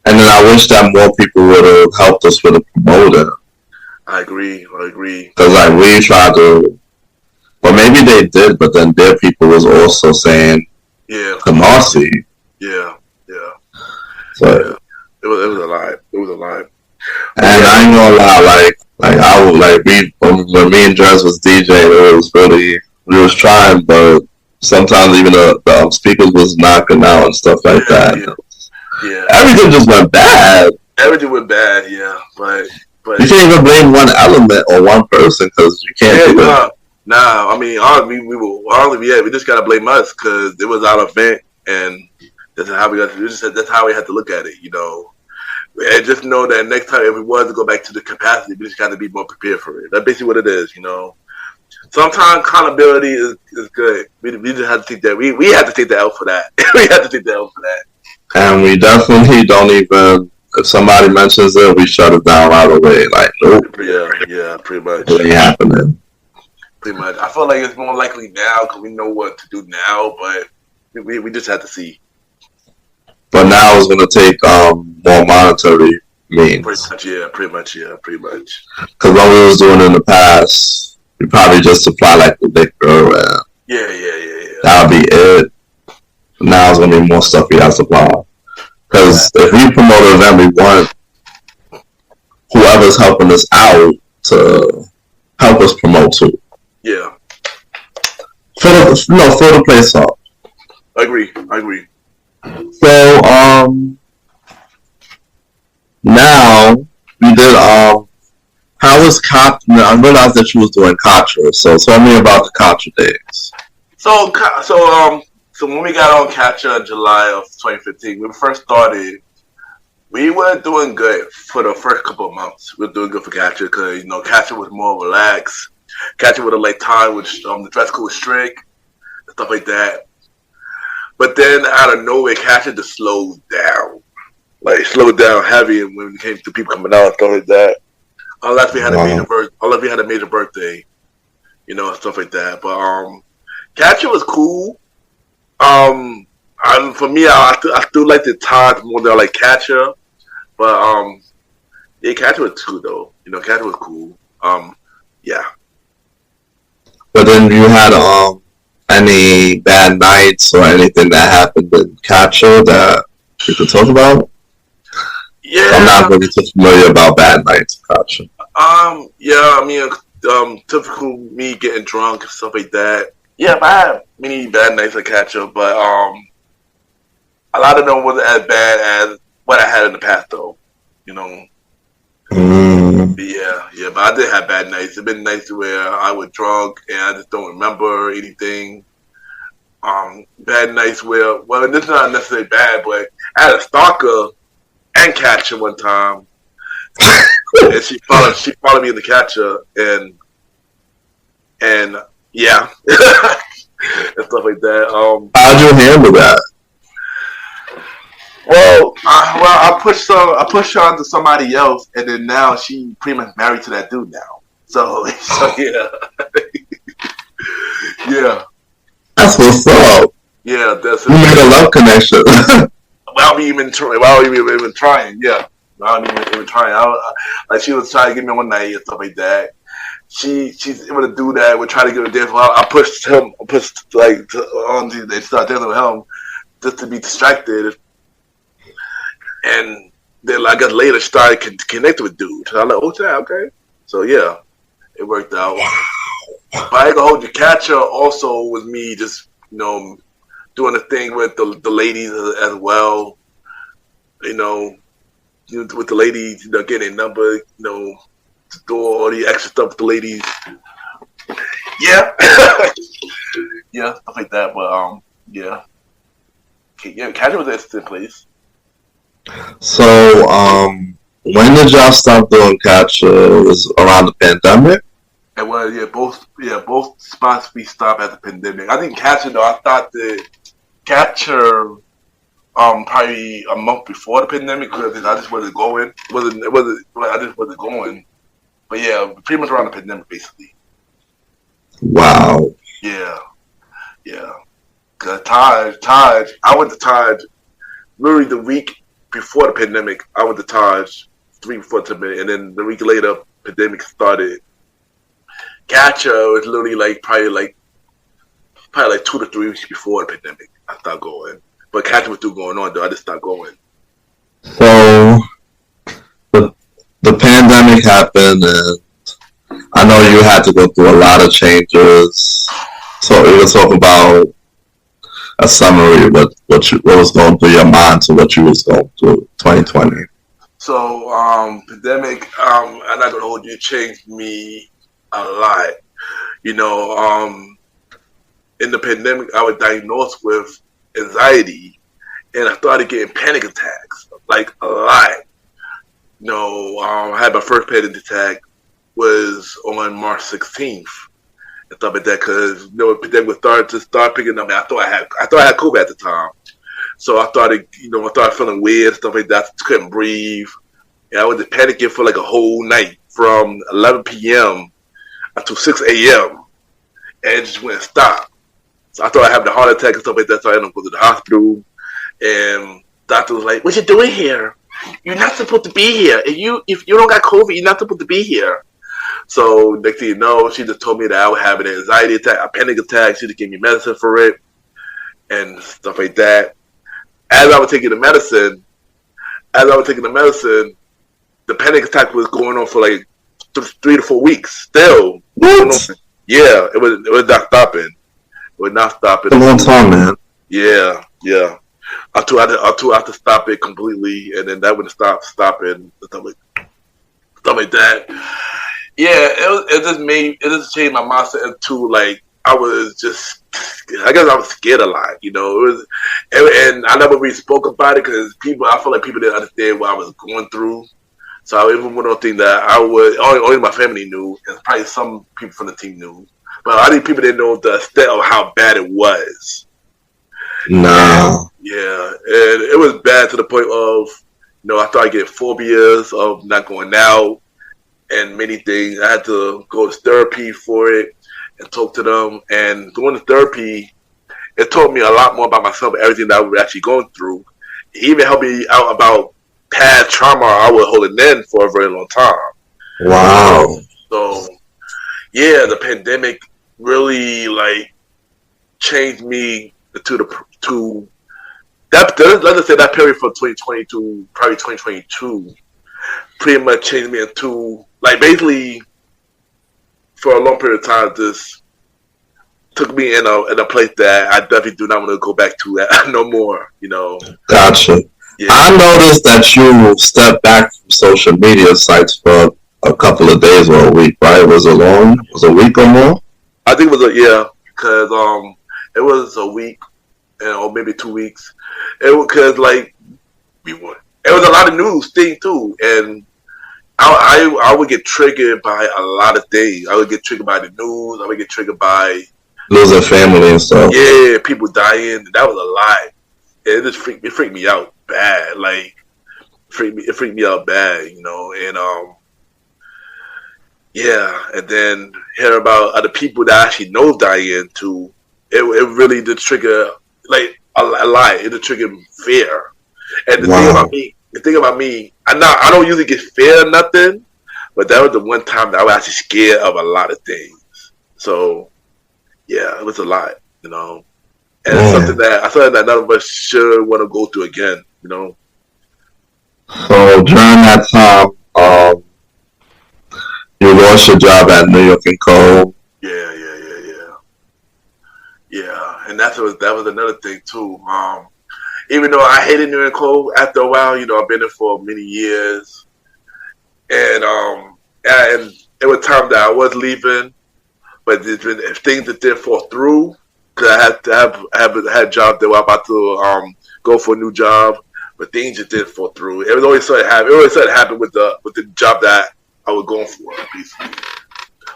And then I wish that more people would have helped us with a promoter. I agree. Because like we tried to, well, maybe they did, but then their people was also saying, Canarsie. Yeah. So yeah. It was a lot. And I ain't gonna lie, like I was like when me and Jess was DJing, it was really, we was trying, but sometimes even the speakers was knocking out and stuff like that. Yeah. Everything just went bad. Yeah. But you can't even blame one element or one person because you can't do it. Nah, I mean, we just gotta blame us because it was our event, and that's how we got to do. That's how we had to look at it, you know. And just know that next time, if we was to go back to the capacity, we just got to be more prepared for it. That's basically what it is, you know. Sometimes accountability is good. We just have to take that. We have to take the L for that. We have to take the L for that. And we definitely don't even. If somebody mentions it, we shut it down right away. Like, nope. Yeah, pretty much. It ain't happening. Pretty much. I feel like it's more likely now because we know what to do now, but we just have to see. But now it's going to take more monetary means. Pretty much. Because what we was doing in the past, we probably just supply like the liquor. Yeah. That'll be it. Now it's going to be more stuff we have to supply. Because if we promote an event, we want whoever's helping us out to help us promote too. Yeah. For the place up. I agree. So now we did how was Contra? I realized that you was doing Contra, so tell me about the Contra days. So when we got on Contra in July of 2015, when we first started, we were doing good for the first couple of months. We were doing good for Contra because Contra was more relaxed. Contra would have like time with the dress code was strict and stuff like that. But then out of nowhere, Contra just slowed down. Like slowed down heavy when it came to people coming out and stuff like that. Unless we had a major birthday, and stuff like that. But Contra was cool. For me, I still like the Todd more than I like Contra. But Contra was cool though. Contra was cool. Yeah. But then you had any bad nights or anything that happened in Contra that you could talk about? I'm Yeah. not really too familiar about bad nights. Gotcha. Yeah. I mean, typical me getting drunk and stuff like that. Yeah, I had many bad nights at catch up, but a lot of them wasn't as bad as what I had in the past, though. You know. Mm. Yeah, but I did have bad nights. It's been nights where I was drunk and I just don't remember anything. Bad nights where, well, this is not necessarily bad, but I had a stalker and catcher one time, and she followed me in the catcher, and yeah, and stuff like that. How'd you handle that? I pushed her onto somebody else, and then now she pretty much married to that dude now. So yeah, yeah, That's what's up. yeah. That's You made a love connection. without me even trying. Yeah, without me even trying. Like she was trying to get me one night and stuff like that. She's able to do that. We try to get a dance. Well, I pushed him. I pushed on to they start dancing with him just to be distracted. And then like, I guess later started connecting with dudes. So I'm like, oh, yeah, okay. So yeah, it worked out. But I ain't gonna hold you. Catcher also was me just, doing the thing with the ladies as well. With the ladies, getting a number, to do all the extra stuff with the ladies. Yeah. Yeah, stuff like that. But yeah. Yeah, Catcher was an instant place. So, when did y'all stop doing catch? It was around the pandemic? And well, both spots we stopped at the pandemic. I think Catcher though, I thought the Catcher probably a month before the pandemic because I just wasn't going. I just wasn't going. But yeah, pretty much around the pandemic basically. Wow. Yeah. Yeah. Cause Taj, I went to Taj literally the week before the pandemic. I went to Taj 3 before the pandemic, and then the week later, pandemic started. Catcher was literally probably 2 to 3 weeks before the pandemic. I started going, but Catcher was still going on though. I just stopped going. So, the pandemic happened, and I know you had to go through a lot of changes. So, you can talk about a summary of what was going through your mind to what you was going through 2020. So, pandemic, I'm not gonna hold you, it changed me a lot. In the pandemic, I was diagnosed with anxiety, and I started getting panic attacks, like a lot. I had my first panic attack was on March 16th and stuff like that because the pandemic started picking up. I thought I had COVID at the time, so I started feeling weird, stuff like that. I couldn't breathe. And I was just panicking for like a whole night from 11 p.m. until 6 a.m. and it just wouldn't stop. So I thought I had a heart attack and stuff like that. So I ended up going to the hospital, and doctor was like, "What you doing here? You're not supposed to be here. If you don't got COVID, you're not supposed to be here." So next thing you know, she just told me that I would have an anxiety attack, a panic attack. She just gave me medicine for it and stuff like that. As I was taking the medicine, the panic attack was going on for like 3 to 4 weeks. Still, What? yeah, it was not stopping. It was not stopping. A long time, man. Yeah. I had to stop it completely, and then that would stop stopping stuff like that. Yeah, it just changed my mindset into like I guess I was scared a lot. It was, and I never really spoke about it because I feel like people didn't understand what I was going through. So it was one of those things that only my family knew, and probably some people from the team knew, but I think people didn't know the extent of how bad it was. Nah. Yeah, and it was bad to the point of, I started getting phobias of not going out and many things. I had to go to therapy for it and talk to them. And going to therapy, it taught me a lot more about myself, everything that I was actually going through. It even helped me out about past trauma I was holding in for a very long time. Wow. So, yeah, the pandemic really changed me to let's just say that period from 2020 to probably 2022 pretty much changed me into like basically for a long period of time. This took me in a place that I definitely do not want to go back to no more. Gotcha. Yeah. I noticed that you stepped back from social media sites for a couple of days or a week, right? Was it long? Was it a week or more? I think it was because it was a week or maybe 2 weeks. It was because like it was a lot of news thing too, and I would get triggered by a lot of things. I would get triggered by the news. I would get triggered by losing family and stuff. Yeah, people dying. That was a lot. It just freaked me out bad. Like it freaked me out bad, and yeah, and then hear about other people that I actually know dying too. It really did trigger like a lot. It did trigger fear. And the thing about me, I don't usually get fear or nothing, but that was the one time that I was actually scared of a lot of things. So yeah, it was a lot, and it's something that none of us should want to go through again, So during that time, you lost your job at New York and Co. Yeah, and that was another thing too. Even though I hated New York and Co. After a while, I've been there for many years, and it was time that I was leaving, but if things that did fall through, because I had to have a job that I was about to go for a new job, but things just didn't fall through. It was always started happening. It always started happening with the job that I was going for, basically.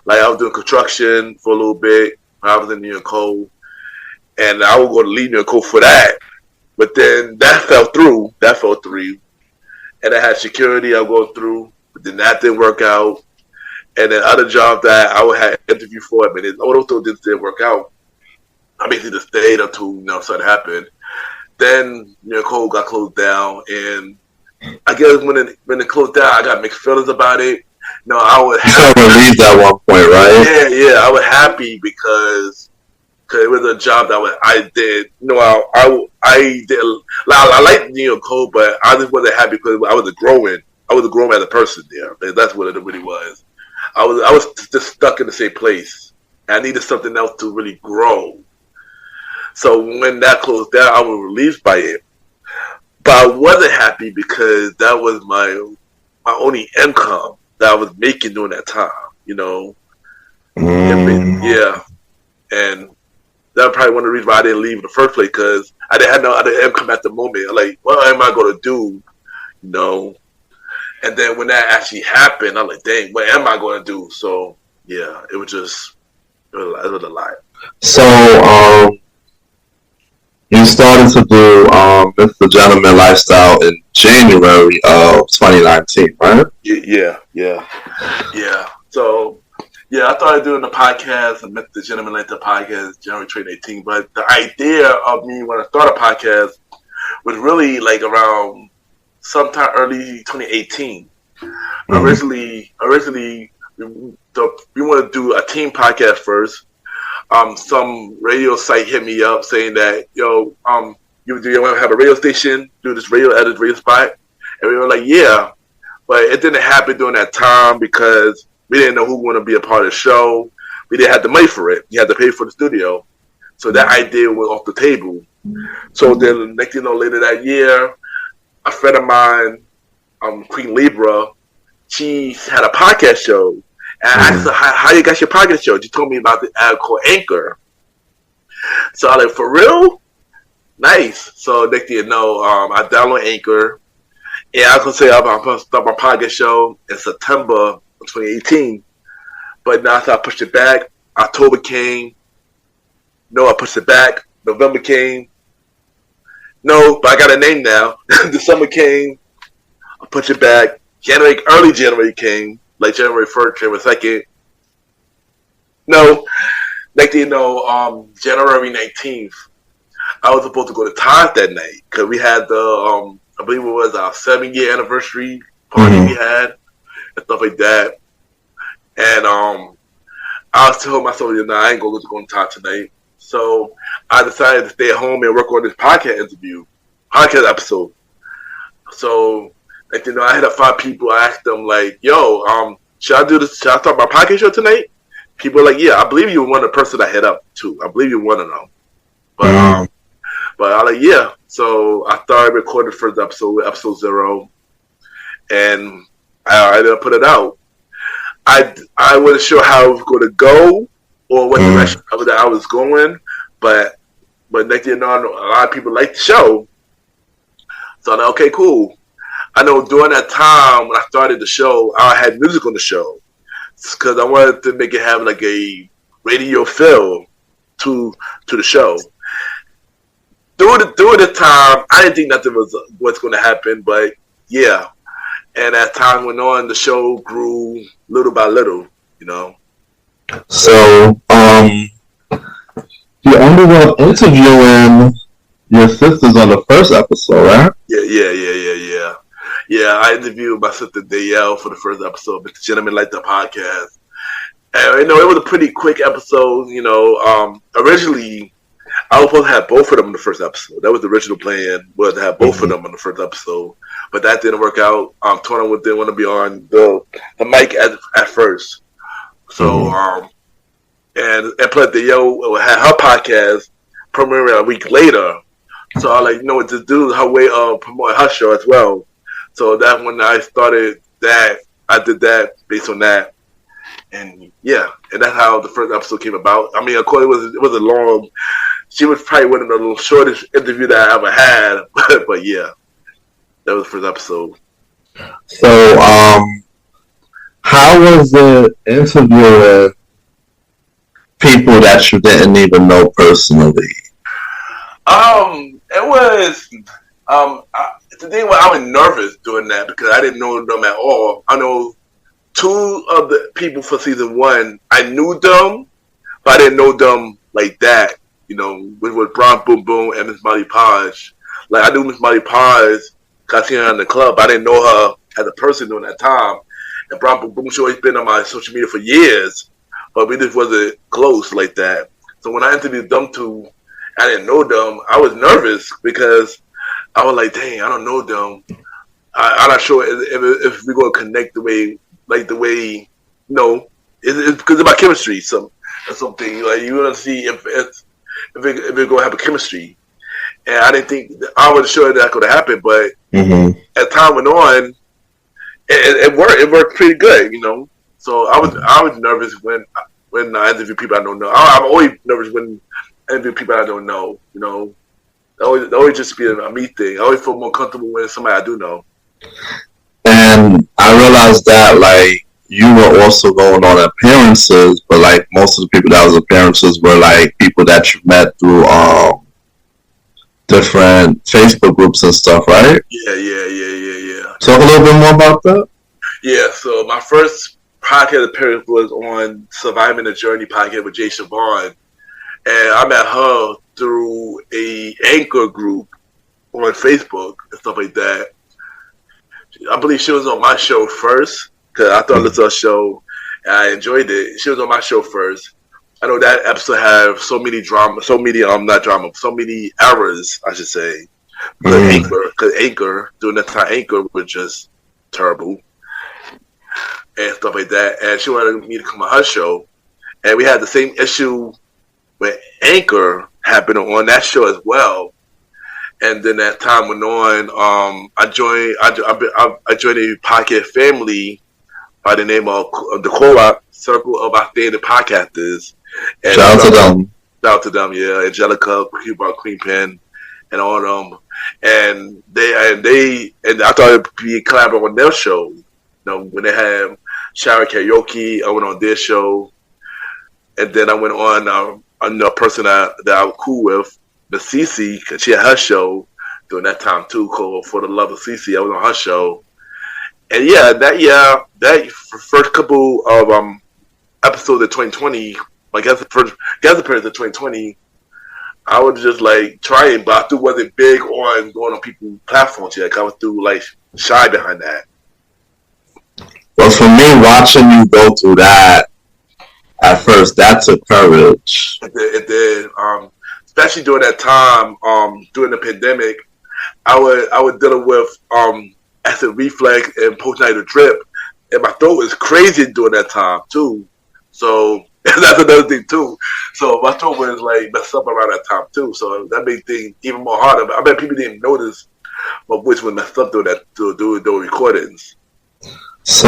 Like I was doing construction for a little bit when I was in New York Co. And I was going to leave New York Co for that. But then that fell through. And I had security I was going through, but then that didn't work out. And then other jobs that I would have interviewed for, but all those things didn't work out. I basically just stayed until something happened. Then New York Co got closed down, and I guess when it closed down, I got mixed feelings about it. I was happy. You relieved at one point, right? Yeah, I was happy because it was a job that I did. I did. I liked New York Co, but I just wasn't happy because I was growing. I was growing as a person there. That's what it really was. I was just stuck in the same place. I needed something else to really grow. So when that closed down, I was relieved by it. But I wasn't happy because that was my only income that I was making during that time, Yeah. And that was probably one of the reasons why I didn't leave in the first place, because I didn't have no other income at the moment. Like, what am I going to do, And then when that actually happened, I'm like, dang, what am I going to do? So, yeah, it was a lot. So, you started to do MrGentleman Lifestyle in January of 2019, right? Yeah. So, I started doing the podcast, the MrGentleman Lifestyle podcast, January 2018. But the idea of me when I started a podcast was really like around sometime early 2018. Mm-hmm. Originally, we wanted to do a team podcast first. Some radio site hit me up saying that, you want to have a radio station, do this radio spot? And we were like, yeah. But it didn't happen during that time because we didn't know who wanted to be a part of the show. We didn't have the money for it. You had to pay for the studio. So that idea went off the table. So then next later that year, a friend of mine, Queen Libra, she had a podcast show. And I asked her, how you got your podcast show? She told me about the ad called Anchor. So I was like, for real? Nice. So next thing you know, I download Anchor. And I was going to say I'm going to start my podcast show in September of 2018. But now I pushed it back. October came. No, I pushed it back. November came. No, but I got a name now. December came. I pushed it back. Early January came. Like January 1st, January 2nd. No. Next thing you know, January 19th, I was supposed to go to Todd that night because we had the, I believe it was our 7-year anniversary party we had and stuff like that. And I was telling myself, I ain't going to go to Todd tonight. So I decided to stay at home and work on this podcast interview. podcast episode. So, like, I had 5 people. I asked them, like, yo, should I do this? Should I start my podcast show tonight? People were like, yeah, I believe you were one of the person I hit up to. I believe you were one of them. But I was like, yeah. So I started recording the first episode 0, and I ended up put it out. I wasn't sure how it was going to go or what direction I was going, but next thing you know, a lot of people liked the show. So I'm like, okay, cool. I know during that time when I started the show, I had music on the show because I wanted to make it have like a radio feel to the show. During the time, I didn't think nothing was going to happen, but yeah. And as time went on, the show grew little by little, So, you ended up interviewing your sisters on the first episode, right? Yeah, I interviewed my sister Dayelle for the first episode, but the Gentleman Like the podcast. And, it was a pretty quick episode, Originally, I was supposed to have both of them in the first episode. That was the original plan, was to have both of them in the first episode. But that didn't work out. Tona didn't want to be on the mic at first. So, and plus Dayelle had her podcast premiering a week later. So I was like, what to do, her way of promoting her show as well. So that when I started that, I did that based on that. And yeah, and that's how the first episode came about. I mean, of course, it was a long. She was probably one of the shortest interview that I ever had, but yeah, that was the first episode. So, how was it interviewing people that you didn't even know personally? It was the thing was I was nervous doing that because I didn't know them at all. I know 2 of the people for season 1. I knew them, but I didn't know them like that. With Brown Boom Boom and Miss Molly Podge. Like I knew Miss Molly Podge because I seen her in the club. I didn't know her as a person during that time. And Brown Boom Boom, she always been on my social media for years, but we just wasn't close like that. So when I interviewed them 2, I didn't know them. I was nervous because I was like, dang, I don't know them. I'm not sure if we're going to connect the way, it's because of my chemistry, something. Like, you want to see if we're going to have a chemistry. And I wasn't sure that could happen, but as time went on, it worked. It worked pretty good, So I was nervous when I interview people I don't know. I'm always nervous when I interview people I don't know. It always just be a me thing. I always feel more comfortable when it's somebody I do know. And I realized that like you were also going on appearances, but like most of the people that was appearances were like people that you met through different Facebook groups and stuff, right? Yeah. Talk a little bit more about that. Yeah, so my first podcast appearance was on Surviving the Journey podcast with Jay Siobhan. And I met her through a anchor group on Facebook and stuff like that. I believe she was on my show first because I thought it was a show and I enjoyed it. She was on my show first. I know that episode had so many errors, I should say. Because Anchor, during that time, Anchor was just terrible and stuff like that. And she wanted me to come on her show. And we had the same issue with Anchor happening on that show as well. And then that time went on, I joined a podcast family by the name of the Co-op Circle of Outstanding Podcasters. And shout out to them. Shout out to them, yeah. Angelica, Queen Pen, and all of them. And I thought it'd be collaborating on their show. When they had Shower Karaoke, I went on their show. And then I went on a person that I was cool with, Miss Cece, because she had her show during that time too, called For the Love of Cece. I was on her show. And yeah, that first couple of episodes of 2020, I guess the first appearance of 2020, I was just like trying, but I still wasn't big on going on people's platforms yet. I was still like shy behind that. Well, for me, watching you go through that at first, that took courage. It did. Especially during that time, during the pandemic, I was dealing with acid reflux and postnatal drip, and my throat was crazy during that time too. So that's another thing too. So my throat was like messed up around that time too. So that made things even more harder. I bet people didn't notice my voice was messed up during those recordings. So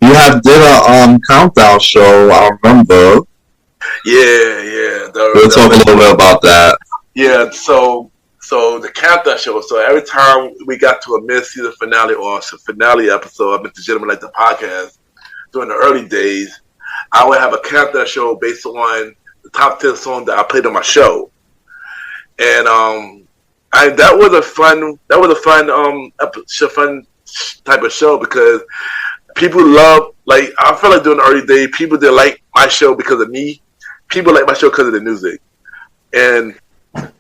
you have did a countdown show. I remember. Yeah. We'll talk a little bit about that. Yeah. So the countdown show. So every time we got to a mid-season finale or a finale episode of MrGentleman like the podcast during the early days, I would have a countdown show based on the top 10 songs that I played on my show, and that was a fun fun type of show because people love, like, I feel like during the early days, people didn't like my show because of me. People like my show because of the music, and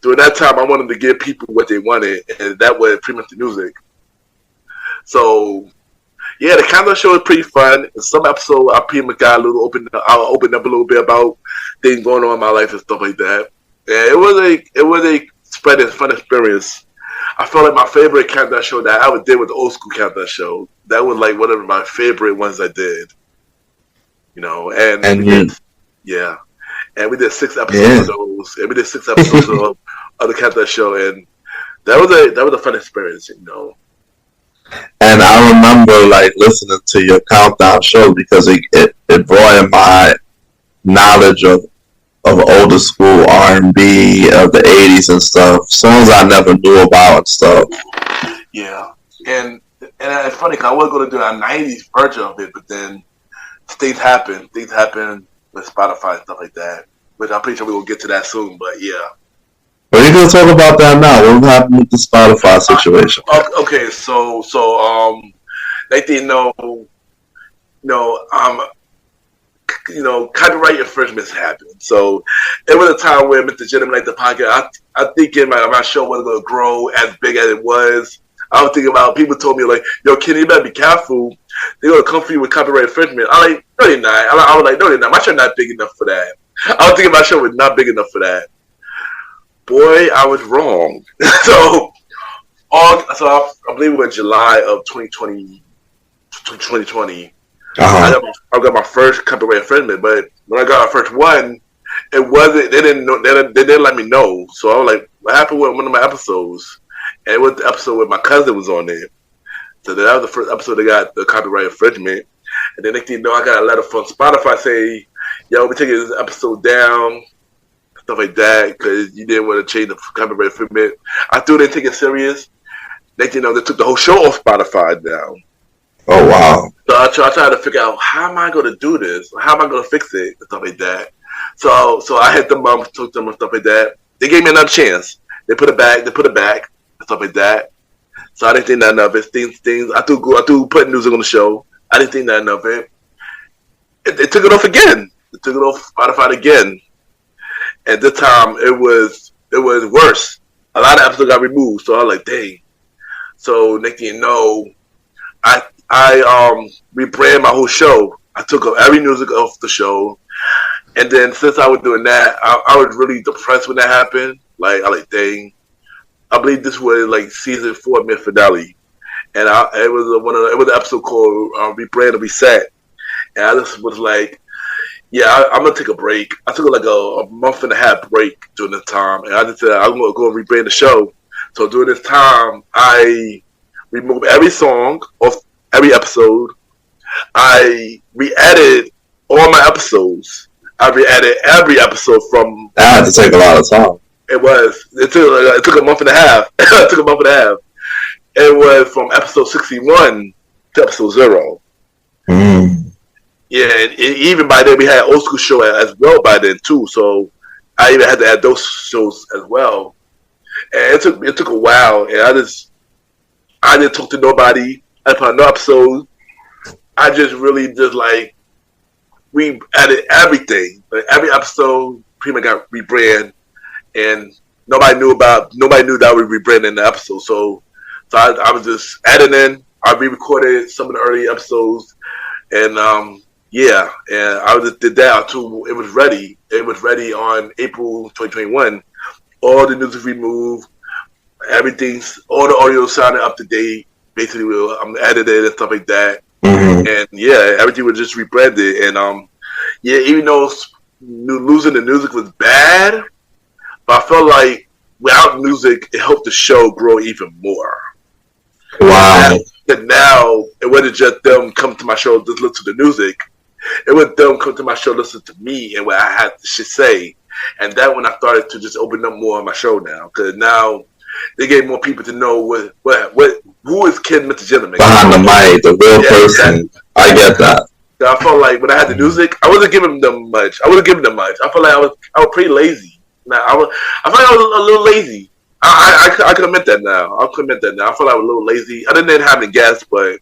during that time, I wanted to give people what they wanted, and that was pretty much the music. So, yeah, the countdown show is pretty fun. In some episodes, I pretty much got I'll open up a little bit about things going on in my life and stuff like that. And it was a fun experience. I felt like my favorite countdown show that I ever did was the old school countdown show. That was like one of my favorite ones I did. Yeah. And we did 6 episodes of those. And we did 6 episodes of the countdown show, and that was a fun experience, And I remember like listening to your countdown show because it broadened my knowledge of older school R&B of the 80s and stuff. Songs I never knew about and stuff. Yeah. And it's funny because I was going to do a 90s version of it, but then things happen. Things happen with Spotify and stuff like that. Which I'm pretty sure we will get to that soon, but yeah. Well, you're going to talk about that now. What happened with the Spotify situation? Okay, so they didn't know, copyright infringements happened. So it was a time where MrGentleman like the podcast, I think my show wasn't going to grow as big as it was. I was thinking about, people told me like, yo, Kenny, you better be careful. They're going to come for you with copyright infringement. I'm like, no, they're not. I was like, no, they're not. My show not big enough for that. I was thinking my show was not big enough for that. Boy, I was wrong. So I believe it was July of 2020. I got my first copyright infringement, but when I got my first one, it wasn't. They didn't let me know. So I was like, what happened with one of my episodes? And it was the episode where my cousin was on there. So that was the first episode that got the copyright infringement. And then next thing you know, I got a letter from Spotify saying, yo, we're taking this episode down, stuff like that, because you didn't want to change the copyright infringement. I still didn't take it serious. Next thing you know, they took the whole show off Spotify down. Oh, wow. So I tried to figure out, how am I going to do this? How am I going to fix it? And stuff like that. So I had them, talk to them and stuff like that. They gave me another chance. They put it back, and stuff like that. So I didn't think nothing of it. Things. I threw putting music on the show. I didn't think nothing of it. They took it off again. They took it off Spotify again. And this time it was worse. A lot of episodes got removed. So I was like, dang. So next thing you know, I rebranded my whole show. I took every music off the show. And then since I was doing that, I was really depressed when that happened. Like, I like, dang. I believe this was like season 4 mid finale, and it was an episode called Rebrand and Reset, and I just was like, yeah, I'm gonna take a break. I took like a month and a half break during this time, and I just said I'm gonna go rebrand the show. So during this time, I removed every song off every episode. I re-edited all my episodes. I re-edited every episode from. That had to take a lot of time. It took a month and a half. It was from episode 61 to episode 0. Yeah, and even by then we had an old school show as well by then too. So I even had to add those shows as well. And it took a while, and I didn't talk to nobody. I put no episodes. I just really like, we added everything. Like every episode pretty much got rebranded. And nobody knew that we rebranded the episode. So I was just adding in. I re-recorded some of the early episodes, and and I just did that until it was ready. It was ready on April 2021. All the music removed, Everything's all the audio sounded up to date. Basically, I'm edited and stuff like that. Mm-hmm. And yeah, everything was just rebranded. And yeah, even though losing the music was bad, but I felt like without music, it helped the show grow even more. Wow. And now it wasn't just them come to my show just listen to the music. It was them come to my show listen to me and what I had to say. And that when I started to just open up more on my show now, because now they gave more people to know who is Ken, MrGentleman Behind the mic, the real person. Yeah. I get that. I felt like when I had the music, I wasn't giving them much. I wasn't giving them much. I felt like I was pretty lazy. Now I felt like I was a little lazy. I can admit that now. I can admit that now. I felt like I was a little lazy. I didn't have any guests, but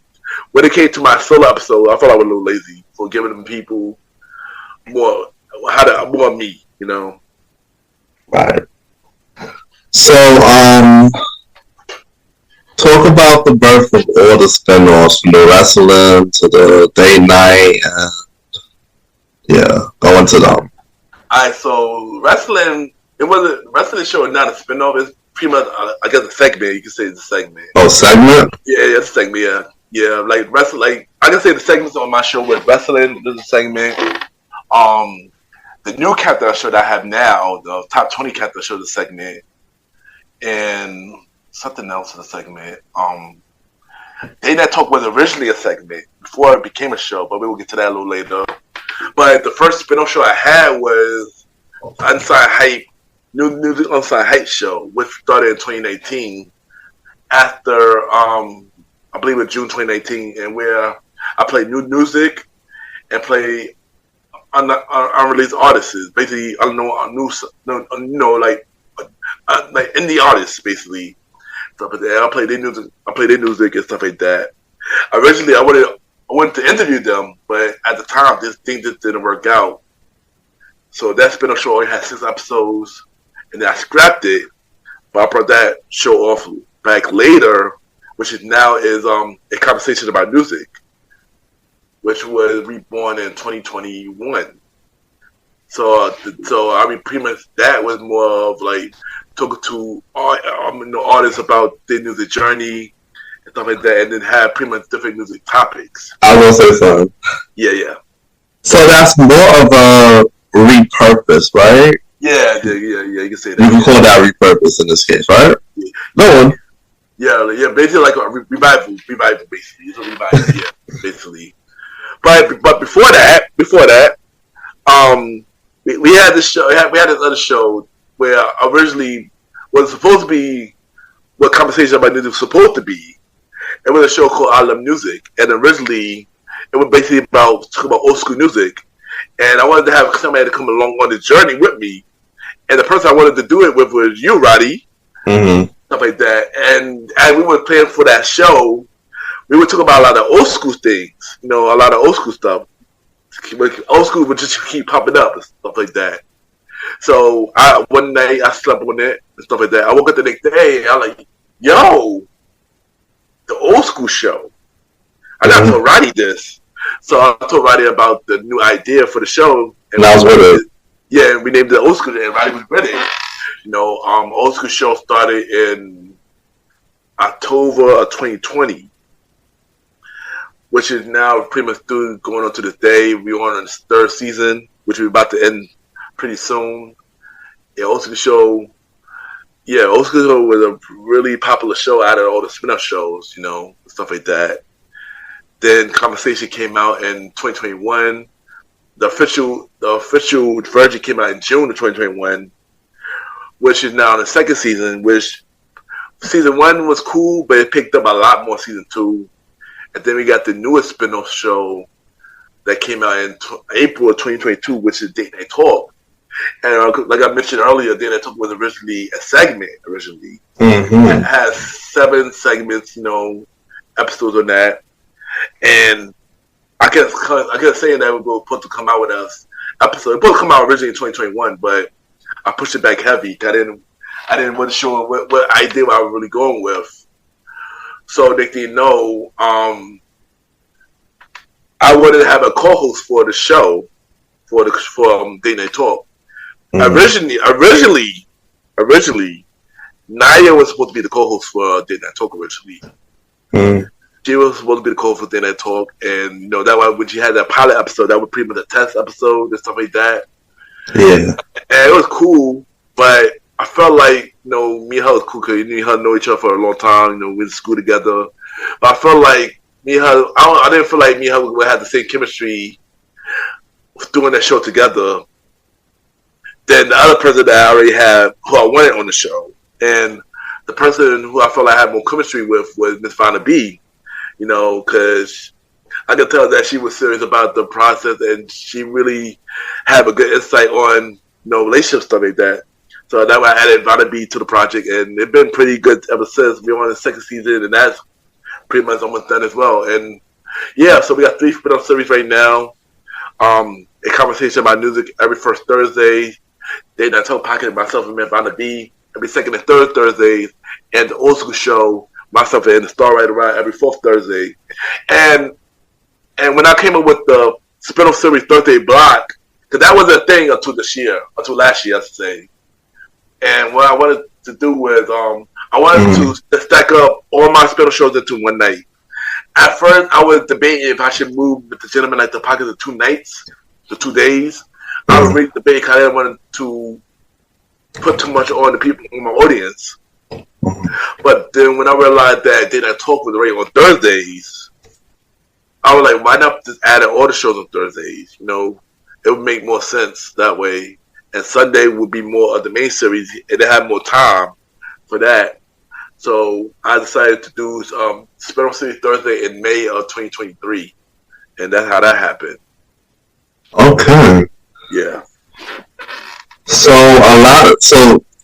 when it came to my solo episode, I felt like I was a little lazy for giving them people more more me, you know. Right. So, talk about the birth of all the spin-offs, from the wrestling to the day night, and yeah, go into them. Alright, so wrestling, it wasn't wrestling show is not a spin-off. It's pretty much, I guess, a segment. You can say it's a segment. Oh, segment? Yeah, it's a segment. Yeah, like wrestling. Like I can say the segments on my show with wrestling. There's a segment. The new character show that I have now, the top 20 character show, the segment, and something else in the segment. Day Night Talk was originally a segment before it became a show, but we will get to that a little later. But the first spin-off show I had was Unsigned Hype, New Music Unsigned Hype show, which started in 2019 after I believe it was June 2019, and where I played new music and play unreleased artists, basically like indie artists, basically. Stuff like that. I played their music and stuff like that. Originally, I wanted to interview them, but at the time, this thing just didn't work out. So that spin-off show only had 6 episodes, and then I scrapped it. But I brought that show off back later, which is now a conversation about music, which was reborn in 2021. So I mean, pretty much that was more of like talking to artists about their music journey and stuff like that, and then have pretty much different music topics. I will say so. Yeah. So that's more of a repurpose, right? Yeah. You can say that. You can call that repurpose in this case, right? Yeah. No one. Yeah, basically like a revival, basically. It's a revival, yeah, basically. But before that, we had this show. We had this other show where originally was supposed to be what Conversation About Music was supposed to be. It was a show called I Love Music, and originally it was basically about old school music. And I wanted to have somebody to come along on the journey with me. And the person I wanted to do it with was you, Roddy. Mm-hmm. Stuff like that. And as we were playing for that show, we were talking about a lot of old school things. You know, a lot of old school stuff. Old school would just keep popping up and stuff like that. So one night I slept on it and stuff like that. I woke up the next day and I'm like, yo, the old school show. I got to tell Roddy this. So I told Roddy about the new idea for the show. And I was with it. Yeah, and we named it Old School, and Roddy was with it. You know, Old School show started in October of 2020, which is now pretty much going on to this day. We're on its 3rd season, which we're about to end pretty soon. Yeah, Old School show. Yeah, Old School show was a really popular show out of all the spin-off shows, you know, stuff like that. Then Conversation came out in 2021. The official version came out in June of 2021, which is now the 2nd season. Which season 1 was cool, but it picked up a lot more season 2. And then we got the newest spin-off show that came out in April of 2022, which is Date Night Talk. And like I mentioned earlier, Date Night Talk was originally a segment. It has 7 segments, you know, episodes on that. And I kept saying that we were supposed to come out with us episode. It was supposed to come out originally in 2021, but I pushed it back heavy. I wasn't sure what idea I was really going with. So they didn't know. I wanted to have a co-host for the show for Date Night Talk. Originally, Naya was supposed to be the co-host for Date Night Talk originally. She was supposed to be the co-host for Date Night Talk, and that was when she had that pilot episode. That was pretty much a test episode and stuff like that. Yeah, and it was cool, but I felt like me and her was cool because me and her know each other for a long time. We went to school together, but I felt like me and her. I didn't feel like me and her would have the same chemistry doing that show together than the other person that I already had, who I wanted on the show. And the person who I felt like I had more chemistry with was Miss Vanna B. Because I could tell that she was serious about the process and she really had a good insight on relationship stuff like that. So that why I added Vanna B to the project, and it's been pretty good ever since. We're on the second season, and that's pretty much almost done as well. And yeah, so we got 3 spin-off series right now. A conversation about music every first Thursday. Date Night Talk Pocket, myself and Vanna B every second and third Thursdays, and the Old School Show, myself and the Star Right Around every fourth Thursday. And when I came up with the spin-off series Thursday block, because that was a thing until last year, I should say. And what I wanted to do was I wanted to stack up all my spin-off shows into one night. At first, I was debating if I should move with the Gentleman Like the Pocket to 2 nights, to 2 days. I was really debating because I didn't want to put too much on the people in my audience. But then when I realized that Date Night Talk was already on Thursdays, I was like, why not just add all the shows on Thursdays? It would make more sense that way. And Sunday would be more of the main series, and they have more time for that. So I decided to do spin-off series Thursday in May of 2023, and that's how that happened. Okay. Yeah. So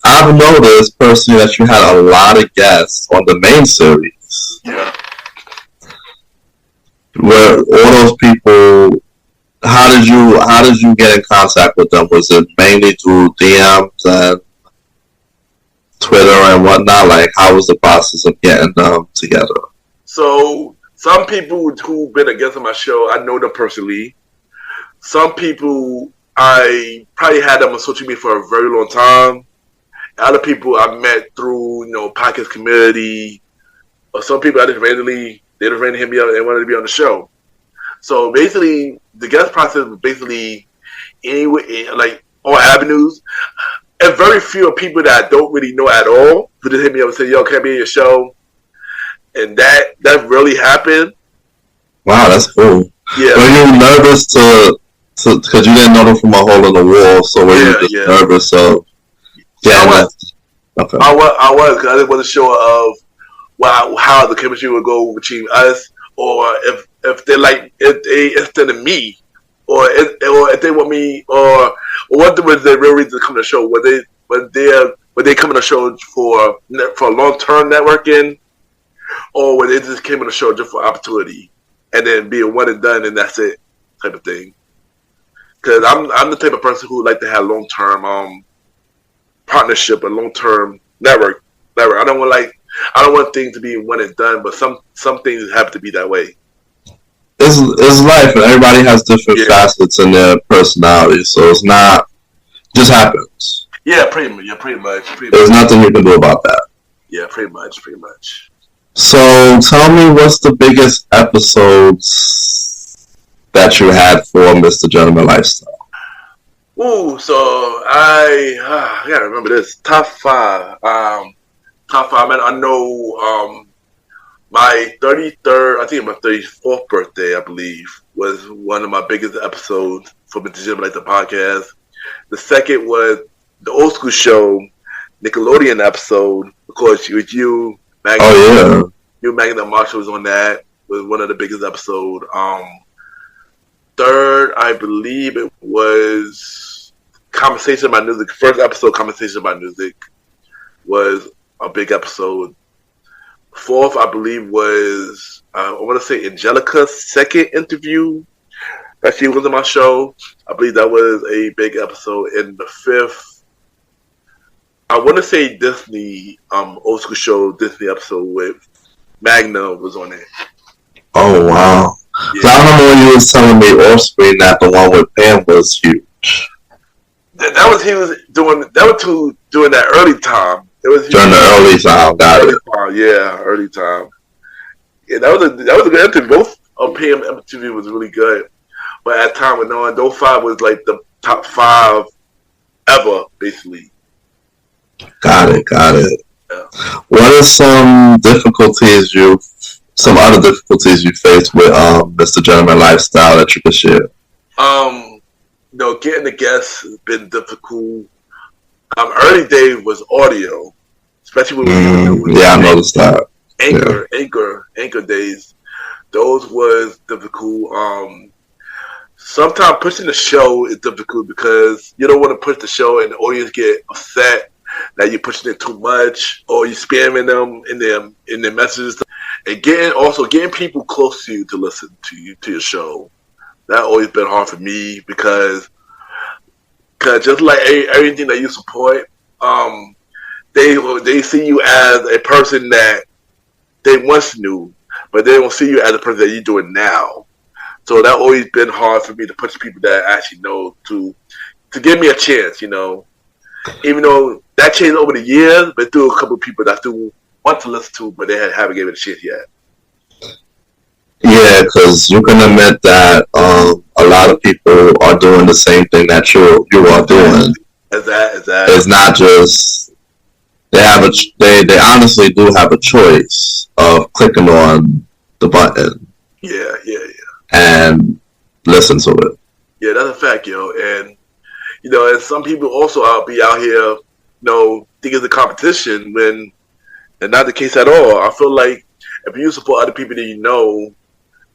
I've noticed personally that you had a lot of guests on the main series. Yeah. Where all those people, how did you get in contact with them? Was it mainly through DMs and Twitter and whatnot? Like, how was the process of getting them together? So some people who've been a guest on my show, I know them personally. Some people I probably had them on social media for a very long time. Other people I met through podcast community, or some people I just randomly hit me up and wanted to be on the show. So basically, the guest process was basically anyway, like all avenues. And very few people that I don't really know at all who just hit me up and say, "Yo, can I be in your show?" And that really happened. Wow, that's cool. Yeah. Were you nervous because you didn't know them from a hole in the wall? So were you just nervous of? Yeah, okay. I was because I just wasn't sure of how the chemistry would go between us, or if they instead of me, or if they want me, or what was the real reason to come to the show? Were they coming to the show for long-term networking, or were they just came on the show just for opportunity and then be a one and done and that's it type of thing? Because I'm the type of person who would like to have long-term partnership and long-term network. I don't want things to be one and done, but some things have to be that way. It's life, and everybody has different facets in their personality, so it's not just happens. Yeah, pretty much. There's nothing you can do about that. Yeah, pretty much. So tell me, what's the biggest episodes that you had for Mr. Gentleman Lifestyle? Ooh, so I gotta remember this. Top 5. I know my 33rd, I think my 34th birthday, I believe, was one of my biggest episodes for Mr. Gentleman Like the podcast. The second was the Old School Show, Nickelodeon episode. Of course, with you, Maggie. You, Maggie Marshall was on that. Was one of the biggest episodes. Third, I believe it was Conversation About Music. First episode, Conversation About Music, was a big episode. Fourth, I believe, was I want to say Angelica's second interview that she was on my show. I believe that was a big episode. And the fifth, I want to say Disney, Old School Show Disney episode with Magna was on it. Oh wow! Yeah. So I remember when you was telling me off screen that the one with Pam was huge. That was he was doing. That was during that early time. It was during the early time. Got early it. time. Yeah, early time. Yeah, that was a good interview. Both of PM MTV was really good. But at time with knowing those five was like the top five ever, basically. Got it. Got it. Yeah. What are some other difficulties you faced with Mr. Gentleman Lifestyle that you could share? Getting the guests has been difficult. Early days was audio, especially when we were doing I noticed that. Anchor days. Those was difficult. Sometimes pushing the show is difficult because you don't want to push the show and the audience get upset that you're pushing it too much or you're spamming them in their messages. And getting people close to you to listen to your show. That always been hard for me because just like everything that you support, they see you as a person that they once knew, but they don't see you as a person that you're doing now. So that always been hard for me to push people that I actually know to give me a chance, you know. Even though that changed over the years, but through a couple of people that I still want to listen to, but they haven't given it a chance yet. Yeah, because you can admit that a lot of people are doing the same thing that you are doing. Exactly. It's not just they honestly do have a choice of clicking on the button. Yeah. And listen to it. Yeah, that's a fact, yo. And and some people also be out here, think it's a competition when it's not the case at all. I feel like if you support other people that you know,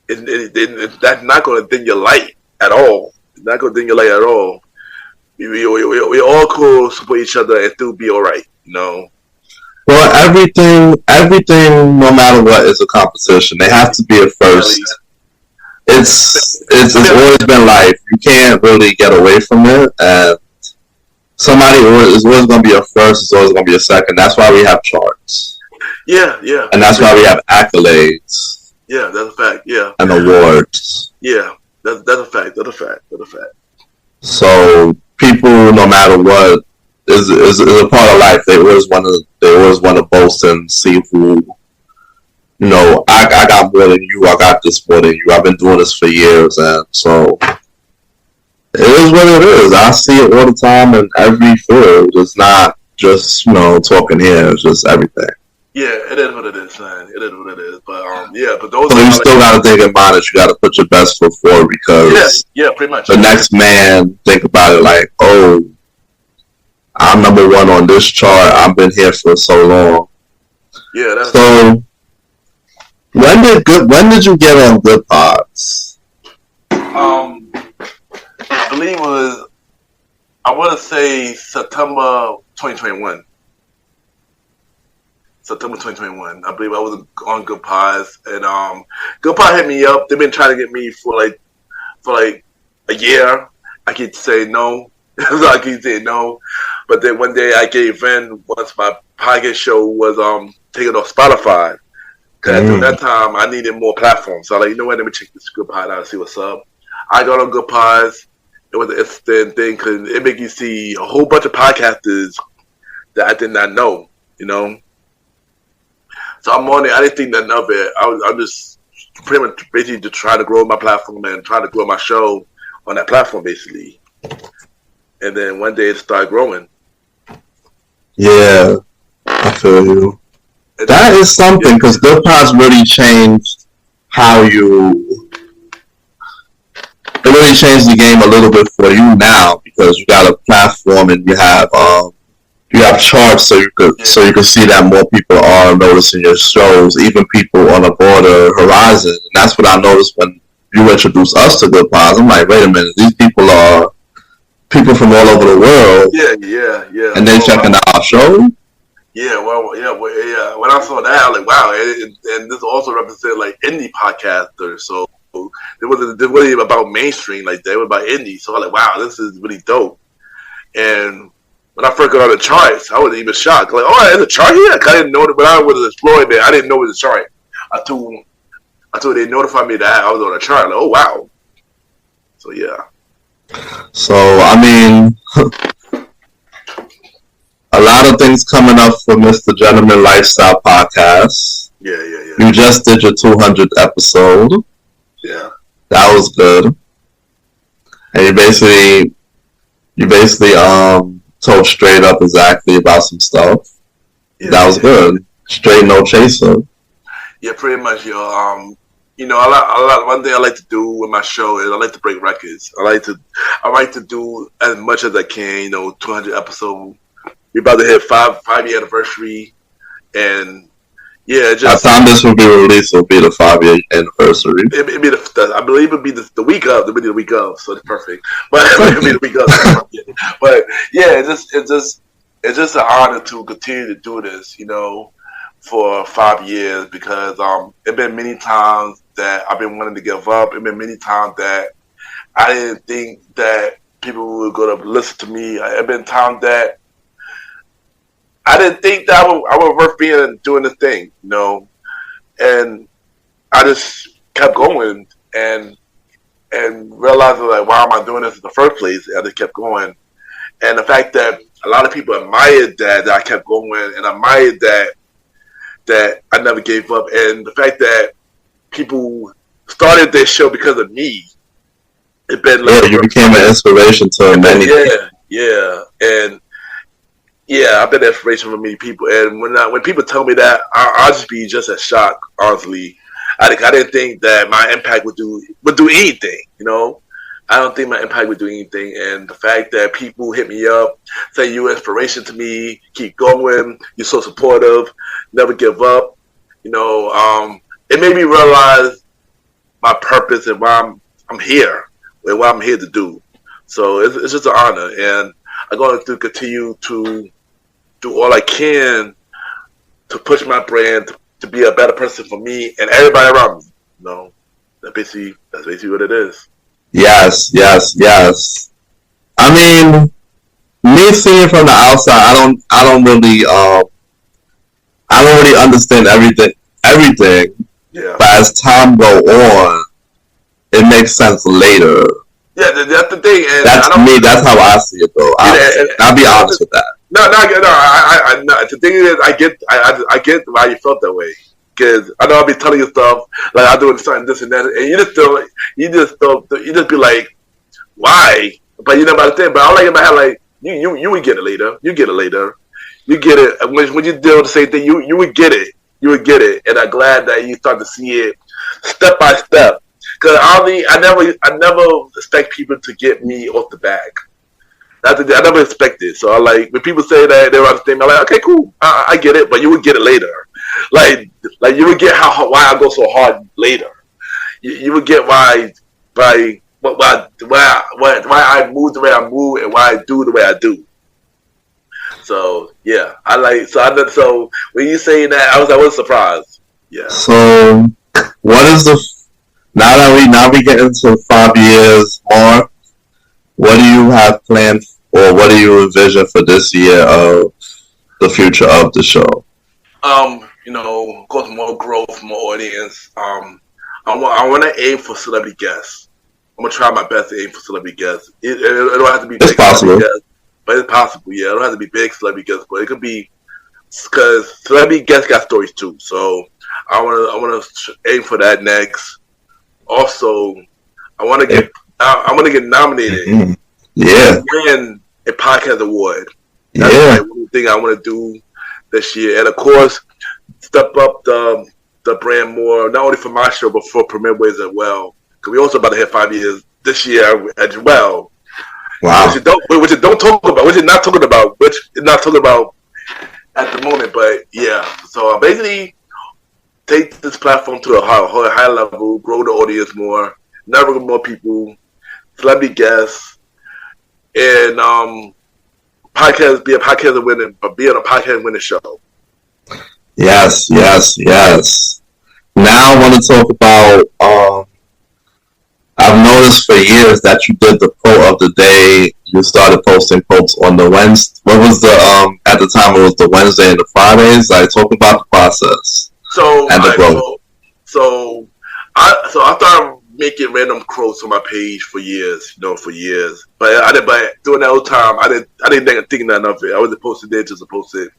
that's not going to dim your light at all. It's not going to dim your light at all. We all could support each other and still be all right, Well, everything, no matter what, is a competition. They have to be a first. It's always been life. You can't really get away from it. And somebody is always going to be a first. It's always going to be a second. That's why we have charts. Yeah. And that's why we have accolades. Yeah, that's a fact. Yeah. And awards. Yeah, that's a fact. That's a fact. So people, no matter what, is a part of life. They always want to boast and see who. I got more than you. I got this more than you. I've been doing this for years, and so it is what it is. I see it all the time in every field. It's not just talking here. It's just everything. Yeah, it is what it is, man. It is what it is. But but those. So you still got to think in mind that you got to put your best foot forward because pretty much. The next man think about it like, oh, I'm number one on this chart. I've been here for so long. Yeah, that's so. When did you get on Good Pods? I believe it was, I want to say September 2021. I believe I was on Good Pods, and Good Pod hit me up. They've been trying to get me for like a year. I keep saying no. But then one day I gave in once my podcast show was taken off Spotify. Because at that time, I needed more platforms. So I was like, you know what, let me check this Good Pod out and see what's up. I got on Good Pods. It was an interesting thing because it made you see a whole bunch of podcasters that I did not know, So I'm on it. I didn't think nothing of it. I'm just pretty much basically just trying to grow my platform and trying to grow my show on that platform, basically. And then one day it started growing. Yeah, I feel you. That is something because Good Pods really changed how you. It really changed the game a little bit for you now because you got a platform and you have charts so you could see that more people are noticing your shows, even people on a broader horizon. And that's what I noticed when you introduced us to Good Pods. I'm like, wait a minute, these people are people from all over the world. Yeah. And they checking out our show. Yeah, when I saw that, I was like, wow, and this also represented like indie podcasters. So it wasn't really about mainstream like that. It was about indie. So I was like, wow, this is really dope. And when I first got on the charts, I was even shocked. Like, oh, there's a chart here? I didn't know it, but I was exploring it. I didn't know it was a chart. Until they notified me that I was on a chart. Like, oh, wow. So, yeah. So, I mean, a a lot of things coming up for Mr. Gentleman Lifestyle Podcast. Yeah. You just did your 200th episode. Yeah. That was good. And you basically told straight up exactly about some stuff. Yeah, that was good. Straight, no chaser. Yeah, pretty much, yo. One thing I like to do with my show is I like to break records. I like to do as much as I can. 200 episodes. We're about to hit 5-year anniversary, and yeah, just. By the time this will be released, it'll be the 5-year anniversary. It'd be I believe it'll be the week of. It'll be the week of, so it's perfect. But it'll be the week of. But yeah, it's just an honor to continue to do this. For 5 years, because it's been many times that I've been wanting to give up. It's been many times that I didn't think that people were going to listen to me. It's been times that I didn't think that I would worth doing this thing, and I just kept going and realizing, like, why am I doing this in the first place? I just kept going, and the fact that a lot of people admired that I kept going, and admired that I never gave up, and the fact that people started this show because of me. It been like you became an inspiration to many. Yeah, and I've been an inspiration for many people. And when people tell me that, I'll just be just as shocked. Honestly, I didn't think that my impact would do anything. I don't think my impact would do anything. And the fact that people hit me up, say you're inspiration to me, keep going, you're so supportive, never give up. It made me realize my purpose and why I'm here, and what I'm here to do. So it's just an honor, and I'm going to continue to do all I can to push my brand to be a better person for me and everybody around me. That's basically what it is. Yes. I mean, me seeing from the outside, I don't really understand everything. Yeah. But as time go on, it makes sense later. Yeah, that's the thing. And that's me. That's how I see it, though. I'll be honest with that. No. The thing is, I get why you felt that way. Because I know I'll be telling you stuff like I'm doing something, this and that, and you just be like, why? But you know about the thing. But I like in my head, like you would get it later. You get it later. You get it when you do the same thing. You would get it. You would get it, and I'm glad that you start to see it step by step. Because I never expect people to get me off the back. I never expect it. So I like when people say that they don't understand. I'm like, okay, cool, I get it, but you would get it later. Like you would get why I go so hard later. You would get why I move the way I move and why I do the way I do. So yeah, so when you saying that, I was surprised. Yeah. So what is now we get into 5 years more? What do you have planned, or what do you envision for this year of the future of the show? Of course, more growth, more audience. I want to aim for celebrity guests. I'm gonna try my best to aim for celebrity guests. It don't have to be big possible, guests, but it's possible. Yeah, it don't have to be big celebrity guests, but it could be, because celebrity guests got stories too. So I want to aim for that next. Also, I want to get nominated. Mm-hmm. Yeah, win a podcast award. That's one thing I want to do this year, and of course, step up the brand more, not only for my show but for Premier Ways as well. Because we also about to hit 5 years this year as well. Wow. Which is not talking about at the moment. But yeah, so I basically take this platform to a high level, grow the audience more, network with more people, celebrity guests, and be a podcast winning, but be on a podcast winning show. Yes. Now I want to talk about. I've noticed for years that you did the quote of the day. You started posting quotes on the Wednesday. What was the at the time? It was the Wednesday and the Fridays. I talk about the process. So and the growth. So I started making random quotes on my page for years, for years. But during that whole time, I didn't think nothing of it. I wasn't posting it just to post it.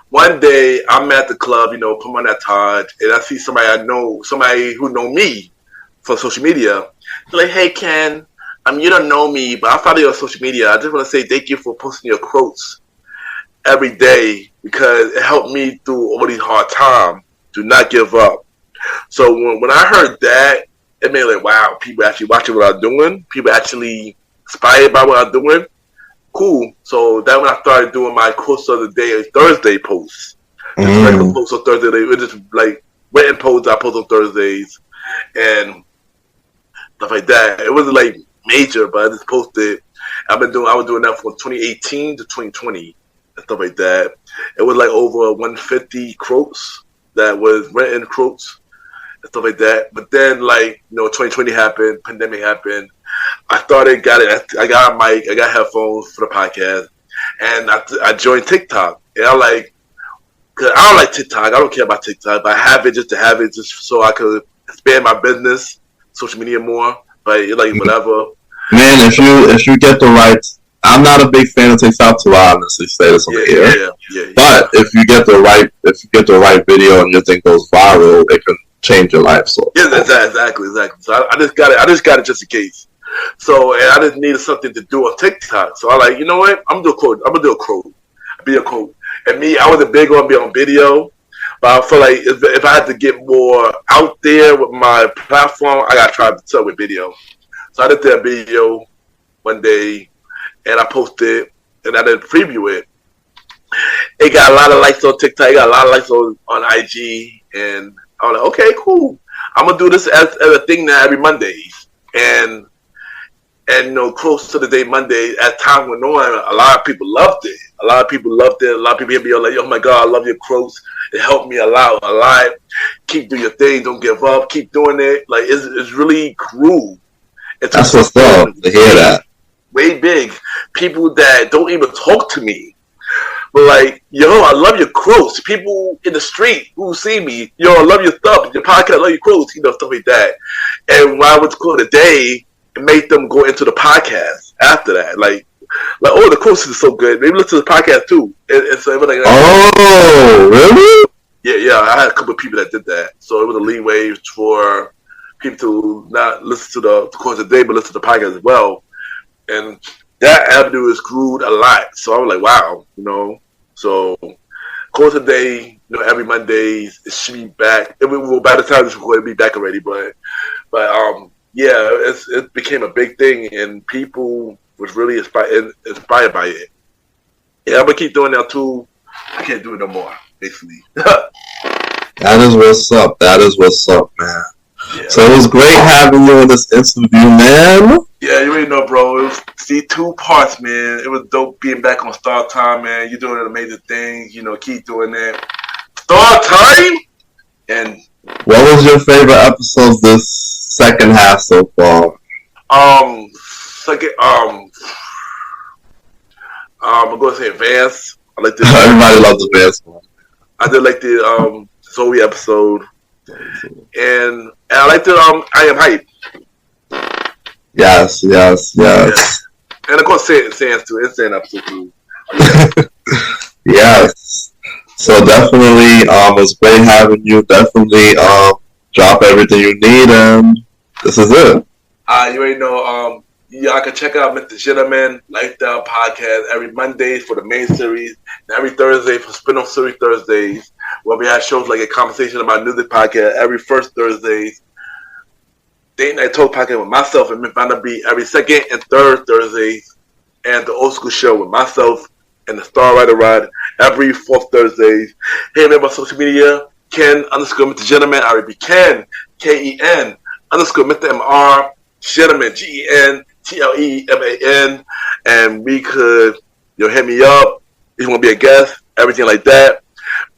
One day, I'm at the club, put on that Todd, and I see somebody I know, somebody who know me from social media. They're like, hey, Ken, you don't know me, but I follow you on social media. I just want to say thank you for posting your quotes every day because it helped me through all these hard times. Do not give up. So when I heard that, it made like, wow, people actually watching what I'm doing. People actually inspired by what I'm doing. Cool. So then when I started doing my quotes of the day, Thursday posts. Just regular posts on Thursday. It was just like written posts I post on Thursdays and stuff like that. It wasn't like major, but I just posted. I was doing that from 2018 to 2020 and stuff like that. It was like over 150 quotes that was written quotes and stuff like that. But then 2020 happened, pandemic happened. I got a mic, I got headphones for the podcast, and I joined TikTok. And cause I don't like TikTok. I don't care about TikTok, but I have it just to have it, just so I could expand my business, social media more. But whatever. Man, if you get the right, I'm not a big fan of TikTok, to honestly say this on the air. Yeah. But if you get the right video and your thing goes viral, it can change your life. So yeah, exactly. So I just got it just in case. So and I just needed something to do on TikTok. So I like, you know what? I'm gonna do a quote. Be a quote. And me, I wasn't big on being on video, but I feel like if I had to get more out there with my platform, I gotta try to start with video. So I did that video one day, and I posted, and I didn't preview it. It got a lot of likes on TikTok. It got a lot of likes on IG, and I was like, okay, cool. I'm gonna do this as a thing now every Mondays, and close to the day Monday, as time went on, a lot of people loved it. A lot of people hit me up like, oh my God, I love your quotes. It helped me a lot. Keep doing your thing. Don't give up. Keep doing it. Like, it's really grew. That's what's up to hear that. Way big. People that don't even talk to me. But like, yo, I love your quotes. People in the street who see me, yo, I love your stuff. Your podcast, I love your quotes. Stuff like that. And when I went to quote today, it made them go into the podcast after that. Like, oh, the quotes is so good. Maybe listen to the podcast too. And so it was like, oh, really? Yeah. I had a couple of people that did that. So it was a leeway for people to not listen to the quotes of the day, but listen to the podcast as well. And that avenue has grew a lot. So I was like, wow, So quotes of the day, every Mondays, it should be back. By the time this recording, it'll be back already. But yeah, it became a big thing, and people was really inspired by it. Yeah, I'm gonna keep doing that too. I can't do it no more, basically. That is what's up, man. Yeah. So it was great having you in this interview, man. Yeah, you already know, bro. It was 2 parts, man. It was dope being back on Star Time, man. You're doing an amazing thing. Keep doing that. Star Time. And what was your favorite episode this second half so far? I'm gonna say Advance. I like the everybody loves Advance one. I did like the Zoe episode, and I like the I Am Hype. Yes. Yeah. And of course, Sans too. It's an episode too. Yes. So definitely, it's great having you. Definitely, drop everything you need, and this is it. You already know. Y'all can check out MrGentleman Lifestyle Podcast every Monday for the main series, and every Thursday for spin-off series Thursdays, where we have shows like a conversation about music podcast every first Thursdays. Date Night Talk Podcast with myself and Miss Vanderbeat every second and third Thursdays, and the Old School Show with myself and the Star Rider Rod every fourth Thursdays. Hey, man, my social media, Ken_MrGentleman, Ken, Ken _Mr. Gentleman, GentleMan, and we could, hit me up if you want to be a guest, everything like that.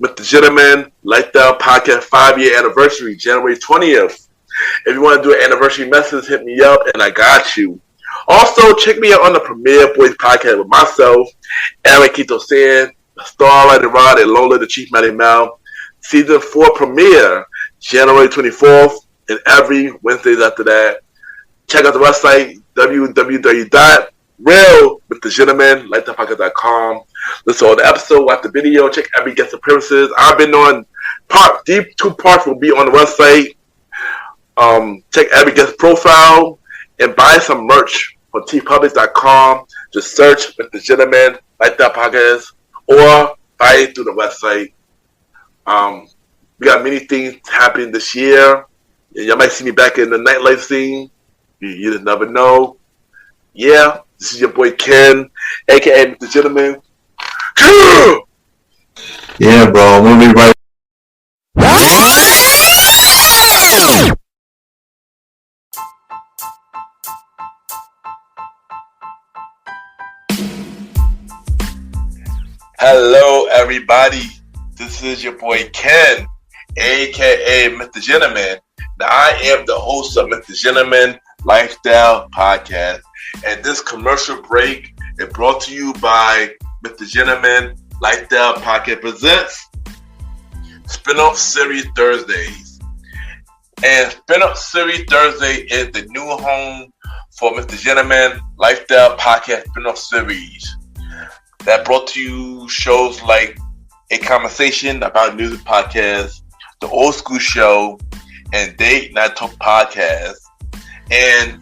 MrGentleman Lifestyle Podcast 5-year anniversary, January 20th. If you want to do an anniversary message, hit me up, and I got you. Also, check me out on the Premier Boys Podcast with myself, Aaron Quito San, Starlight and Rod, and Lola, the Chief Matty Mal. Season 4 premiere, January 24th, and every Wednesdays after that. check out the website, www.realwiththegentleman.com. Listen to the episode, watch the video, check every guest appearances. I've been on deep 2 parts will be on the website. Check every guest profile and buy some merch on tpublic.com. Just search Mr. Gentleman, like that podcast, or buy it through the website. We got many things happening this year. Y'all might see me back in the nightlife scene. You just never know. Yeah, this is your boy Ken, aka Mr. Gentleman. Yeah, bro. We'll be right. Hello, everybody. This is your boy Ken, aka Mr. Gentleman. Now, I am the host of Mr. Gentleman Lifestyle Podcast, and this commercial break is brought to you by Mr. Gentleman Lifestyle Podcast presents Spin-off Series Thursdays. And Spin-off Series Thursday is the new home for Mr. Gentleman Lifestyle Podcast Spin-off Series that brought to you shows like A Conversation About Music Podcast, The Old School Show, and Date Night Talk Podcast. And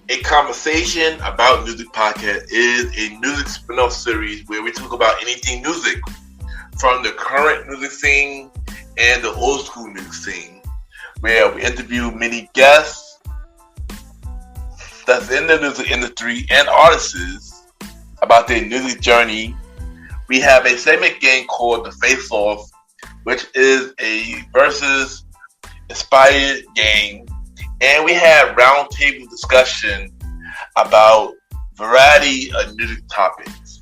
A Conversation About Music Podcast is a music spin-off series where we talk about anything music, from the current music scene and the old school music scene, where we interview many guests that's in the music industry and artists about their music journey. We have a segment game called The Face Off, which is a versus inspired game, and we have roundtable discussion about variety of music topics.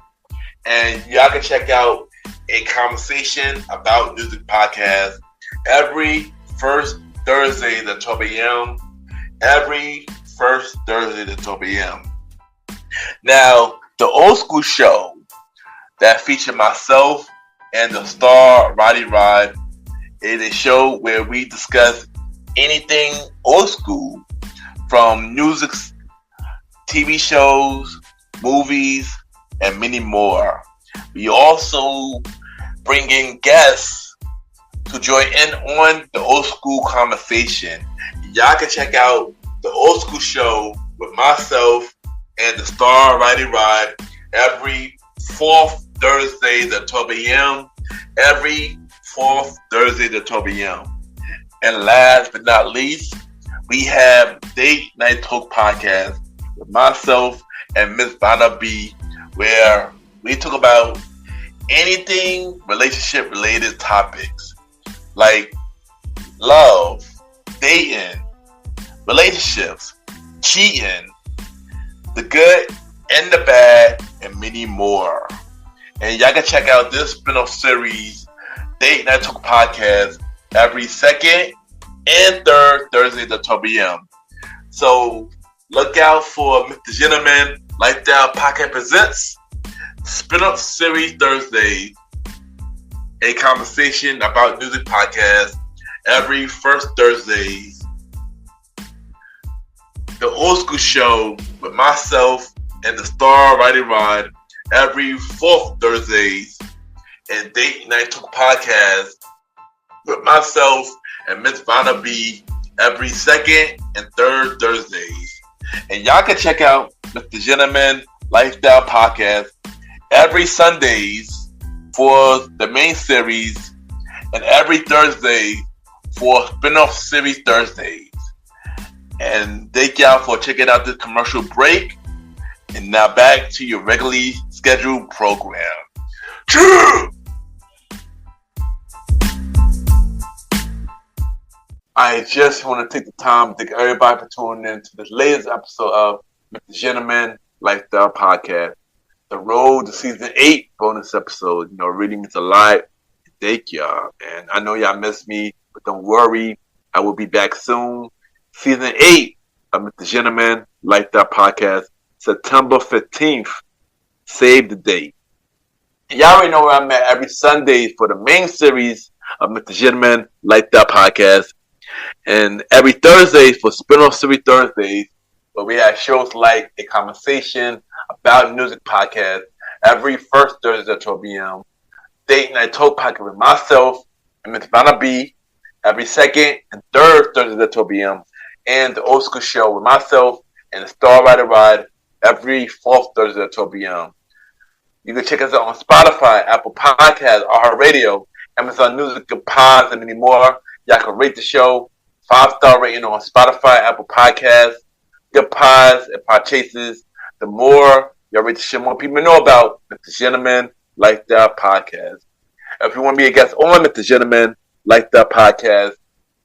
And y'all can check out A Conversation About Music Podcast every first Thursday at 12 a.m. Every first Thursday at 12 a.m. Now, the Old School Show that featured myself and the star Roddy is a show where we discuss anything old school, from music, TV shows, movies, and many more. We also bring in guests to join in on the old school conversation. Y'all can check out the Old School Show with myself and the star Roddy every fourth Thursday at 12 a.m. Every fourth Thursday at 12 a.m. And last but not least, we have Date Night Talk Podcast with myself and Miss Vanna B, where we talk about anything relationship related topics like love, dating, relationships, cheating, the good and the bad, and many more. And y'all can check out this spin-off series, Date Night Talk Podcast, every second and third Thursday at 12 p.m. So look out for Mr. Gentleman Lifestyle Podcast presents Spin-off Series Thursday, A Conversation About Music Podcast every first Thursdays. The Old School Show with myself and the star Roddy every fourth Thursdays, and Date Night Talk Podcast with myself and Miss Vanna B every second and third Thursdays. And y'all can check out Mr. Gentleman Lifestyle Podcast every Sundays for the main series and every Thursday for spin-off series Thursdays. And thank y'all for checking out this commercial break. And now back to your regularly scheduled program. I just want to take the time to thank everybody for tuning in to this latest episode of Mr. Gentleman Lifestyle Podcast. The road to season 8 bonus episode, really means a lot. Thank y'all. And I know y'all miss me, but don't worry. I will be back soon. Season 8 of Mr. Gentleman Lifestyle Podcast, September 15th. Save the date. And y'all already know where I'm at every Sunday for the main series of Mr. Gentleman Lifestyle Podcast. And every Thursday for spin-off series Thursdays, But we have shows like A Conversation About Music podcast every first Thursday at 12 p.m. Date Night Talk podcast with myself and Miss Vanna B every second and third Thursday at 12 p.m. And the Old School Show with myself and the Star Rider Ride every fourth Thursday at 12 p.m. You can check us out on Spotify, Apple Podcasts, iHeartRadio, Amazon Music, Pods, and many more. Y'all can rate the show 5-star rating on Spotify, Apple Podcasts, Good Pods, and Podchases. The more y'all rate the show, more people know about Mr. Gentleman Like That Podcast. If you want to be a guest on Mr. Gentleman Like That Podcast,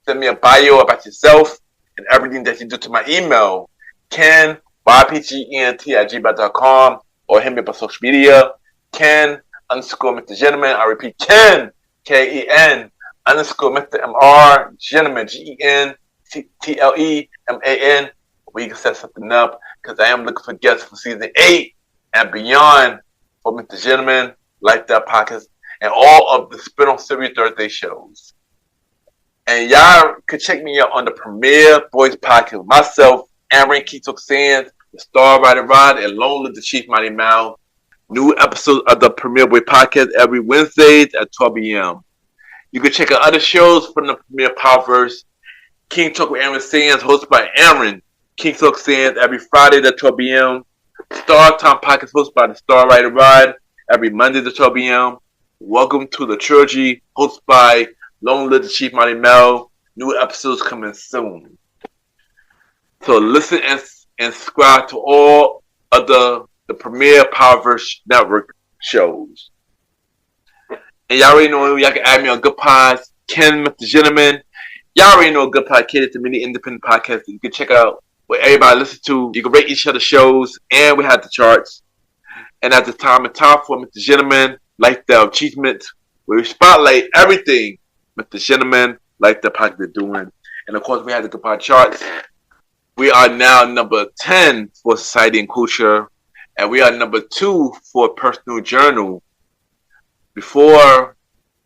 send me a bio about yourself and everything that you do to my email, Ken, YPGENT@gmail.com, or hit me up on social media, Ken_Mr. Gentleman. I repeat, Ken, KEN _Mr. MR Gentleman, GENTLEMAN. We can set something up because I am looking for guests for season 8 and beyond for Mr. Gentleman Like That Podcast and all of the spin-off series Thursday shows. And y'all could check me out on the Premier Boys Podcast with myself, Aaron Keatok Sands, the Star Rider Rod, and Lone Little Chief Mighty Mal. New episodes of the Premier Boy Podcast every Wednesdays at 12 p.m. You can check out other shows from the Premier Powerverse. King Talk with Aaron Sands, hosted by Aaron King Talk Sands, every Friday at 12 p.m. Star Time Podcast, hosted by the Star Rider Ride, every Monday at 12 p.m. Welcome to the Trilogy, hosted by Lone Little Chief Mighty Mel. New episodes coming soon. So listen and subscribe to all of the Premier Powerverse Network shows. And y'all already know y'all can add me on Good Pods, Ken, Mr. Gentleman. Y'all already know Good Pod catered to many independent podcasts that you can check out what everybody listens to. You can rate each other's shows, and we have the charts. And at this time, it's time for Mr. Gentleman Like the Achievement, where we spotlight everything Mr. Gentleman Like the podcast they're doing. And of course, we have the Good Pod charts. We are now number 10 for Society and Culture, and we are number 2 for Personal Journal. Before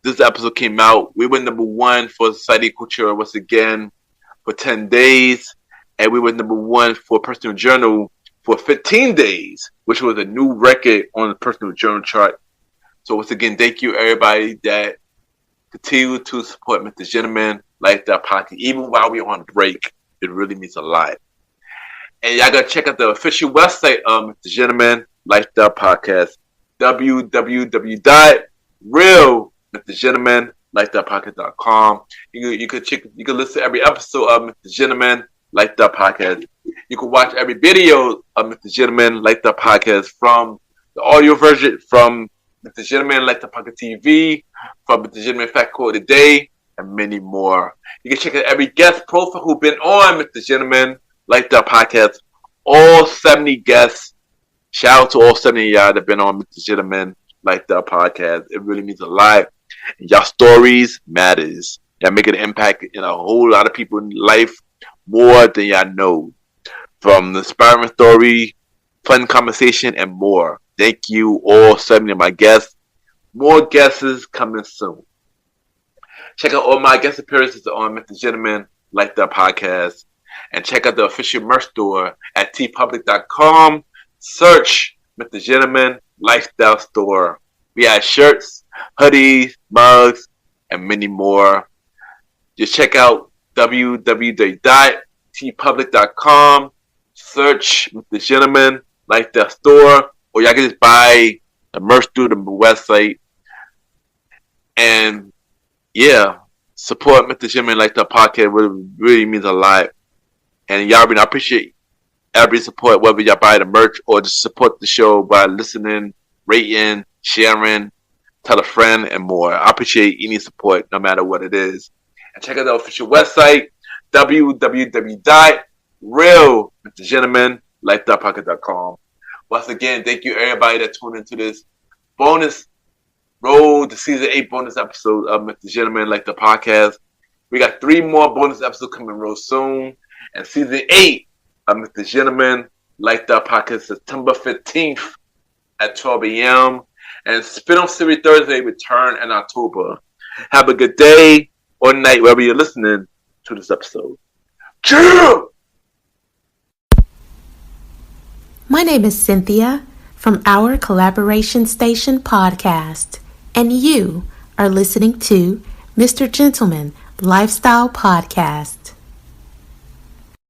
this episode came out, we were number 1 for Society and Culture once again for 10 days, and we were number 1 for Personal Journal for 15 days, which was a new record on the Personal Journal chart. So once again, thank you everybody that continue to support Mr. Gentleman Like That Podcast, even while we're on break. It really means a lot. And y'all gotta check out the official website of Mr. Gentleman Like That Podcast, www.realmrgentlemanlikethatpodcast.com. You can listen to every episode of Mr. Gentleman Like That Podcast. You can watch every video of Mr. Gentleman Like That Podcast, from the audio version from Mr. Gentleman Like That Podcast TV, from Mr. Gentleman Fact Quote of the Day, and many more. You can check out every guest profile who's been on Mr. Gentleman Like That Podcast. All 70 guests. Shout out to all 70 of y'all that have been on Mr. Gentleman Like That Podcast. It really means a lot. And y'all stories matters. Y'all make an impact in a whole lot of people's life more than y'all know. From the inspiring story, fun conversation, and more. Thank you all 70 of my guests. More guests coming soon. Check out all my guest appearances on Mr. Gentleman Like That Podcast. And check out the official merch store at tpublic.com. Search Mr. Gentleman Lifestyle Store. We have shirts, hoodies, mugs, and many more. Just check out www.tpublic.com. Search Mr. Gentleman Lifestyle Store. Or y'all can just buy the merch through the website. And yeah, support Mr. Gentleman Like That Podcast. Really means a lot. And y'all, I appreciate every support, whether y'all buy the merch or just support the show by listening, rating, sharing, tell a friend, and more. I appreciate any support, no matter what it is. And check out the official website, www.realmrgentlemanlikethatpodcast.com. Once again, thank you everybody that tuned into this bonus road to season 8 bonus episode of Mr. Gentleman Like the Podcast. We got 3 more bonus episodes coming real soon. And season 8 of Mr. Gentleman Like That Podcast, September 15th at 12 a.m. And Spin-off Series Thursday return in October. Have a good day or night wherever you're listening to this episode. Chill! My name is Cynthia from our collaboration station podcast, and you are listening to MrGentleman Lifestyle Podcast.